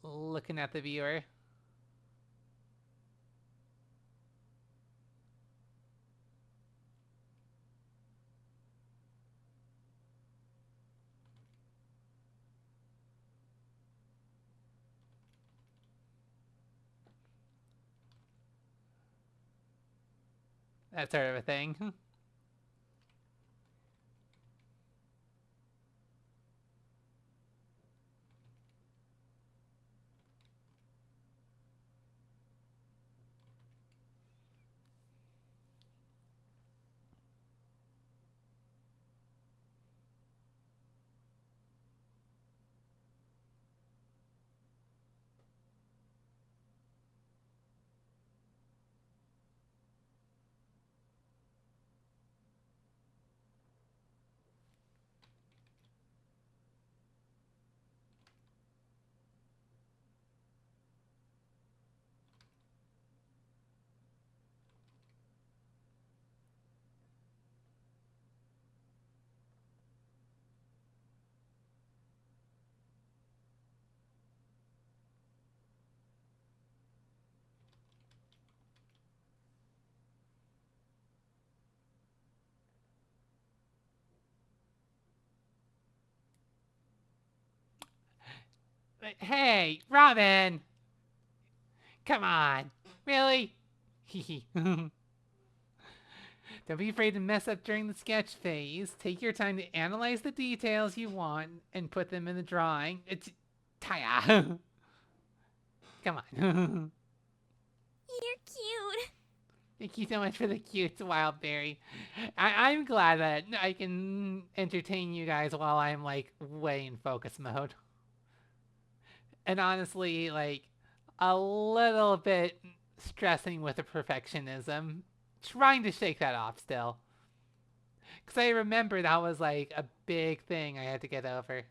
looking at the viewer. That sort of a thing. Hey, Robin! Come on. Really? Hehe. Don't be afraid to mess up during the sketch phase. Take your time to analyze the details you want and put them in the drawing. It's Taya. Come on. You're cute. Thank you so much for the cute Wildberry. I'm glad that I can entertain you guys while I'm like way in focus mode. And honestly, like a little bit stressing with the perfectionism. Trying to shake that off still. Because I remember that was like a big thing I had to get over.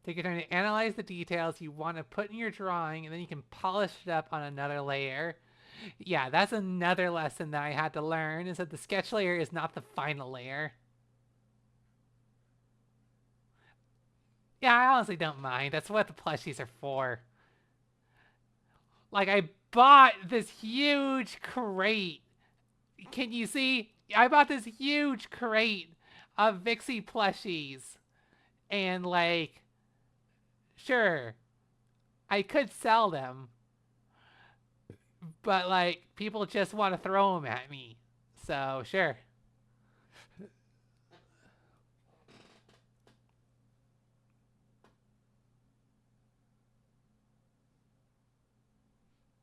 Take your time to analyze the details you want to put in your drawing, and then you can polish it up on another layer. Yeah, that's another lesson that I had to learn, is that the sketch layer is not the final layer. Yeah, I honestly don't mind. That's what the plushies are for. Like, I bought this huge crate. Can you see? I bought this huge crate of Vixie plushies. And, like, sure, I could sell them. But, like, people just want to throw them at me. So, sure.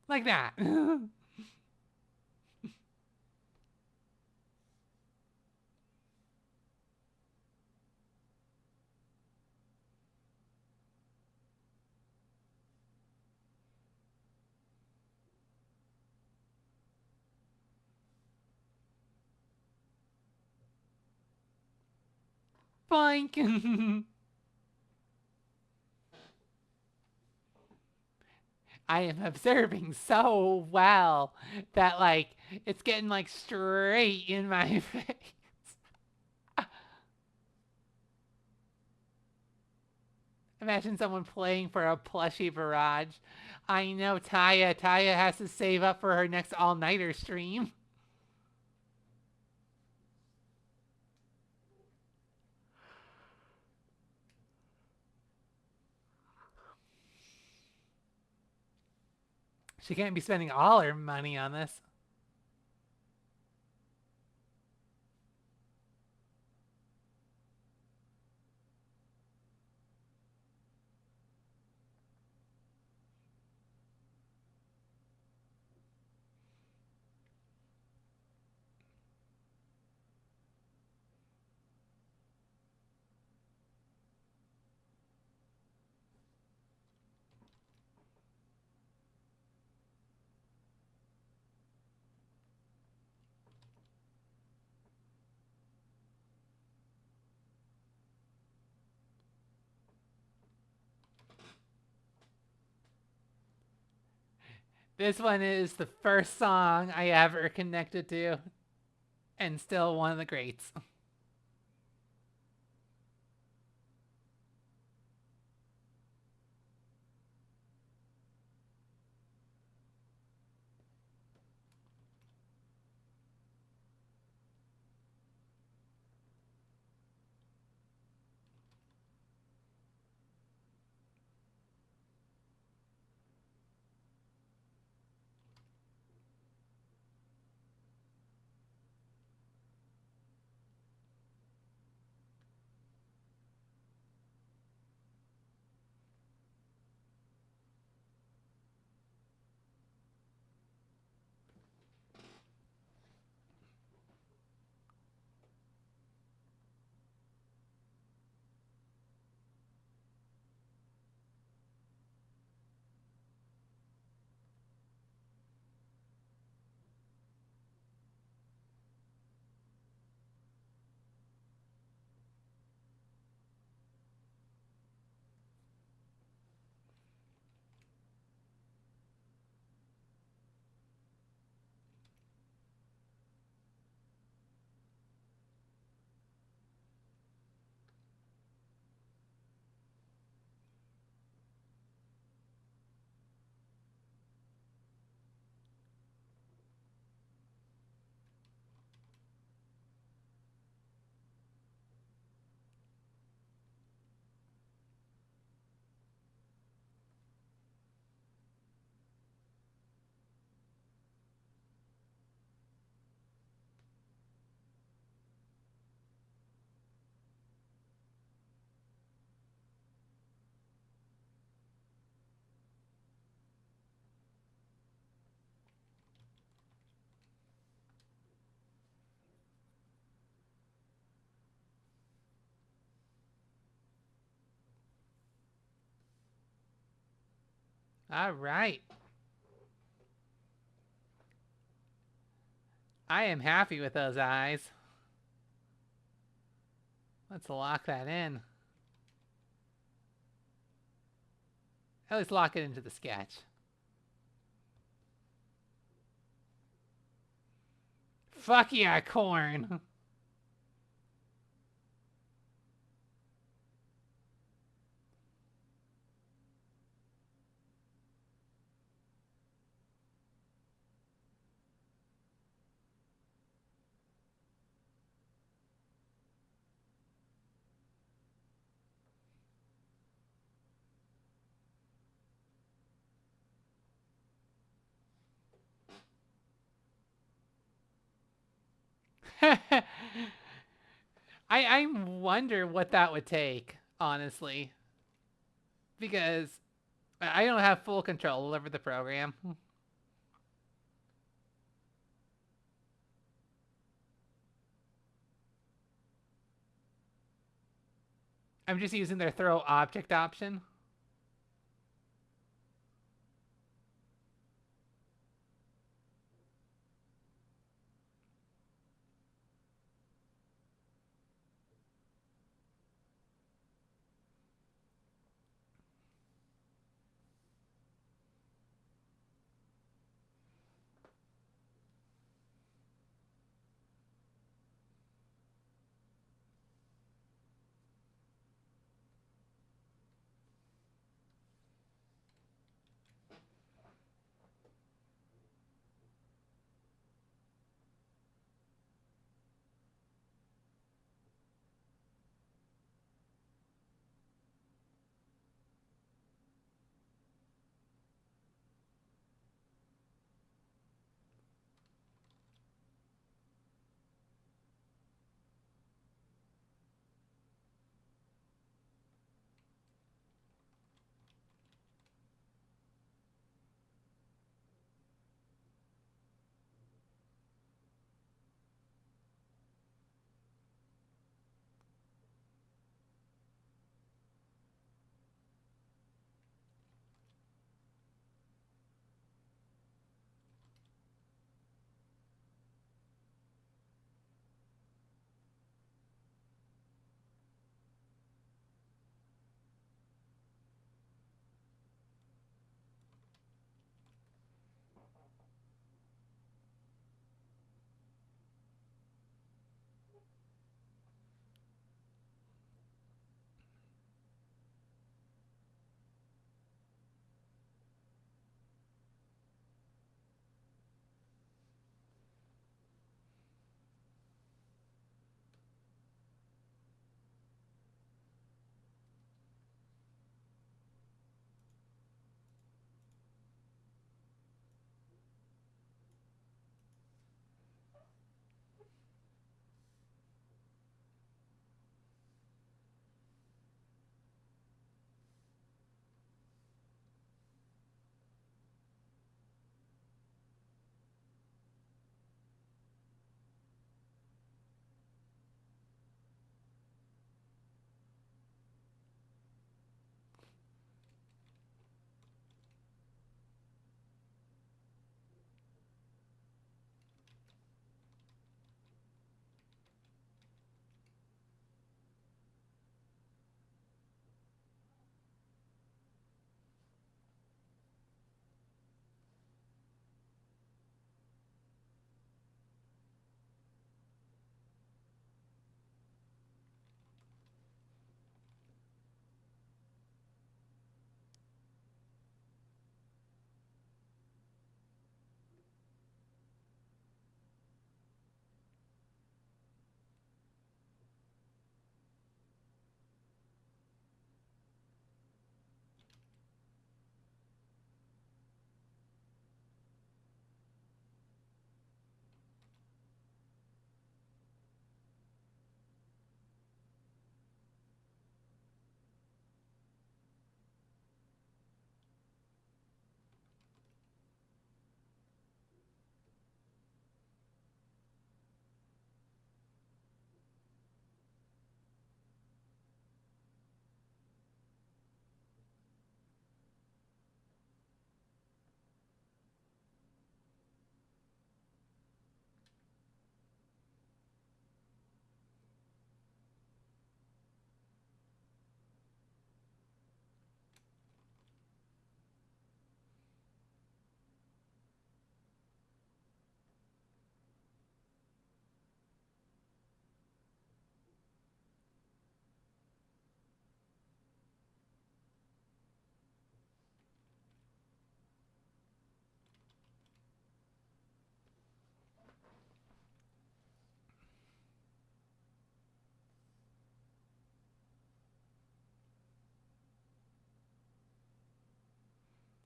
Like that. Boink. I am observing so well that, like, it's getting, like, straight in my face. Imagine someone playing for a plushie barrage. I know Taya. Taya has to save up for her next all-nighter stream. She can't be spending all her money on this. This one is the first song I ever connected to, and still one of the greats. All right. I am happy with those eyes. Let's lock that in. At least lock it into the sketch. Fuck yeah, corn. I wonder what that would take, honestly. Because I don't have full control over the program. I'm just using their throw object option.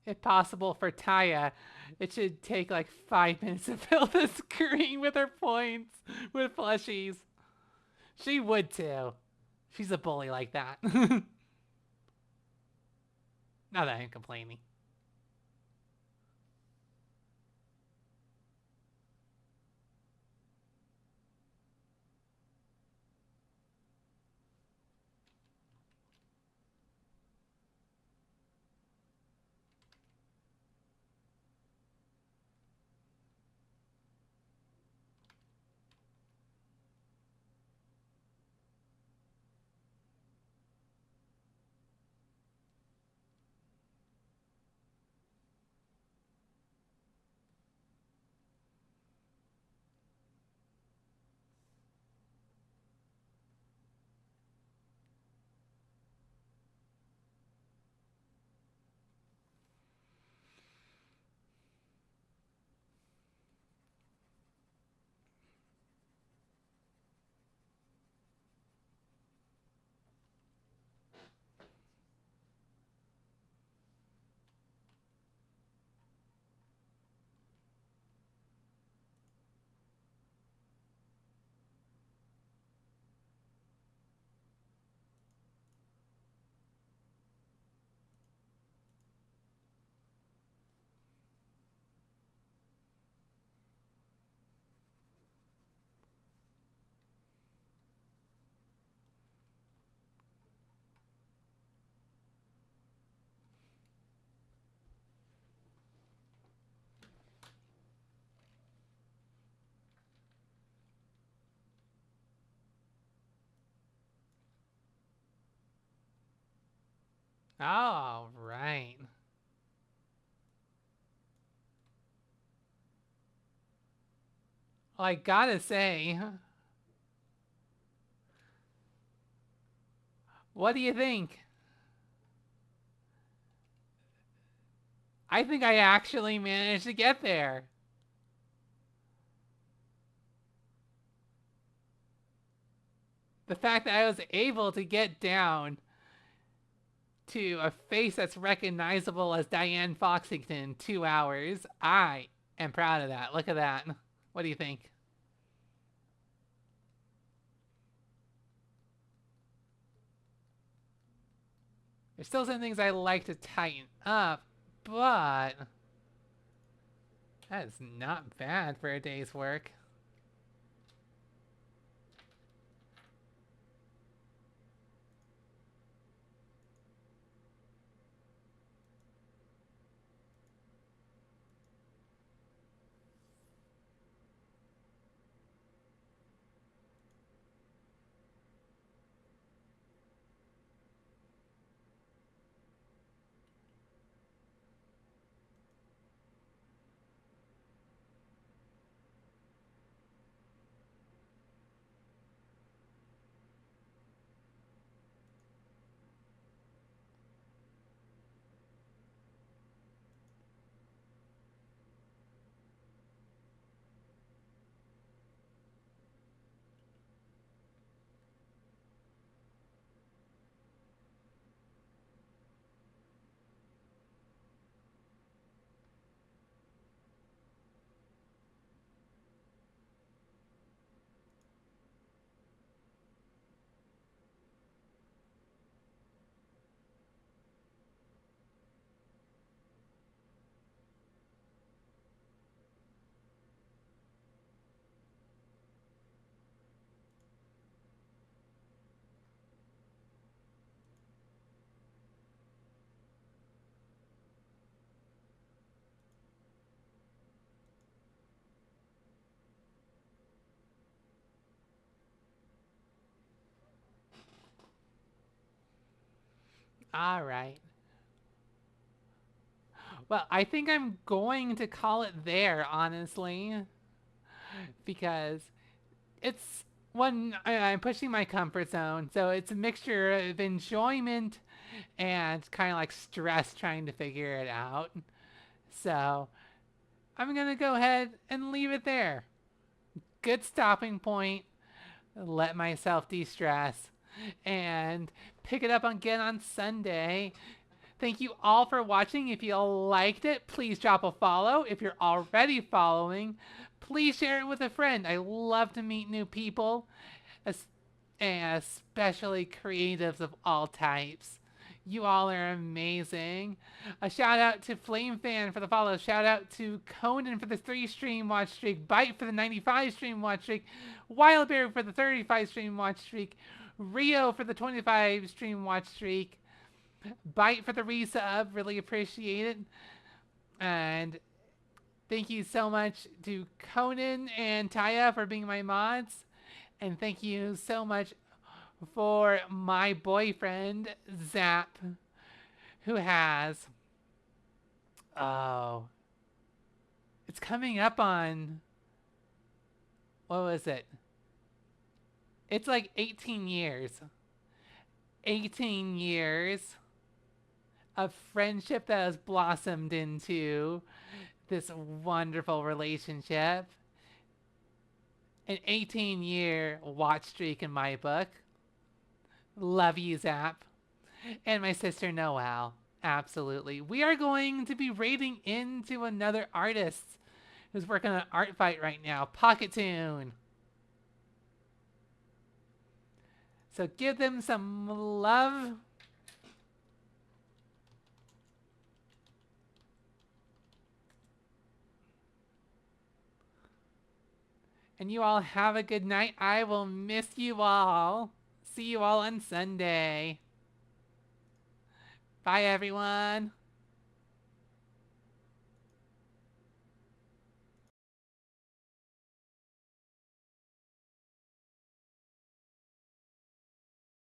if possible for Taya, it should take like 5 minutes to fill the screen with her points with plushies. She would too. She's a bully like that. Not that I'm complaining. All right. Well, I gotta say, what do you think? I think I actually managed to get there. The fact that I was able to get down to a face that's recognizable as Diane Foxington in 2 hours, I am proud of that. Look at that. What do you think? There's still some things I like to tighten up, but that is not bad for a day's work. All right. Well, I think I'm going to call it there, honestly, because it's when I'm pushing my comfort zone, so it's a mixture of enjoyment and kind of like stress trying to figure it out. So I'm gonna go ahead and leave it there. Good stopping point. Let myself de-stress and pick it up again on Sunday. Thank you all for watching. If you liked it, please drop a follow. If you're already following, please share it with a friend. I love to meet new people, and especially creatives of all types. You all are amazing. A shout out to Flame Fan for the follow. Shout out to Conan for the 3 stream watch streak. Bite for the 95 stream watch streak. Wildberry for the 35 stream watch streak. Rio for the 25 stream watch streak. Bite for the resub. Really appreciate it. And thank you so much to Conan and Taya for being my mods. And thank you so much for my boyfriend, Zap, who has... Oh. It's coming up on... What was it? It's like 18 years. 18 years of friendship that has blossomed into this wonderful relationship. An 18-year watch streak in my book. Love you, Zap. And my sister, Noelle. Absolutely. We are going to be raiding into another artist who's working on an art fight right now. Pocket Tune. So give them some love. And you all have a good night. I will miss you all. See you all on Sunday. Bye, everyone.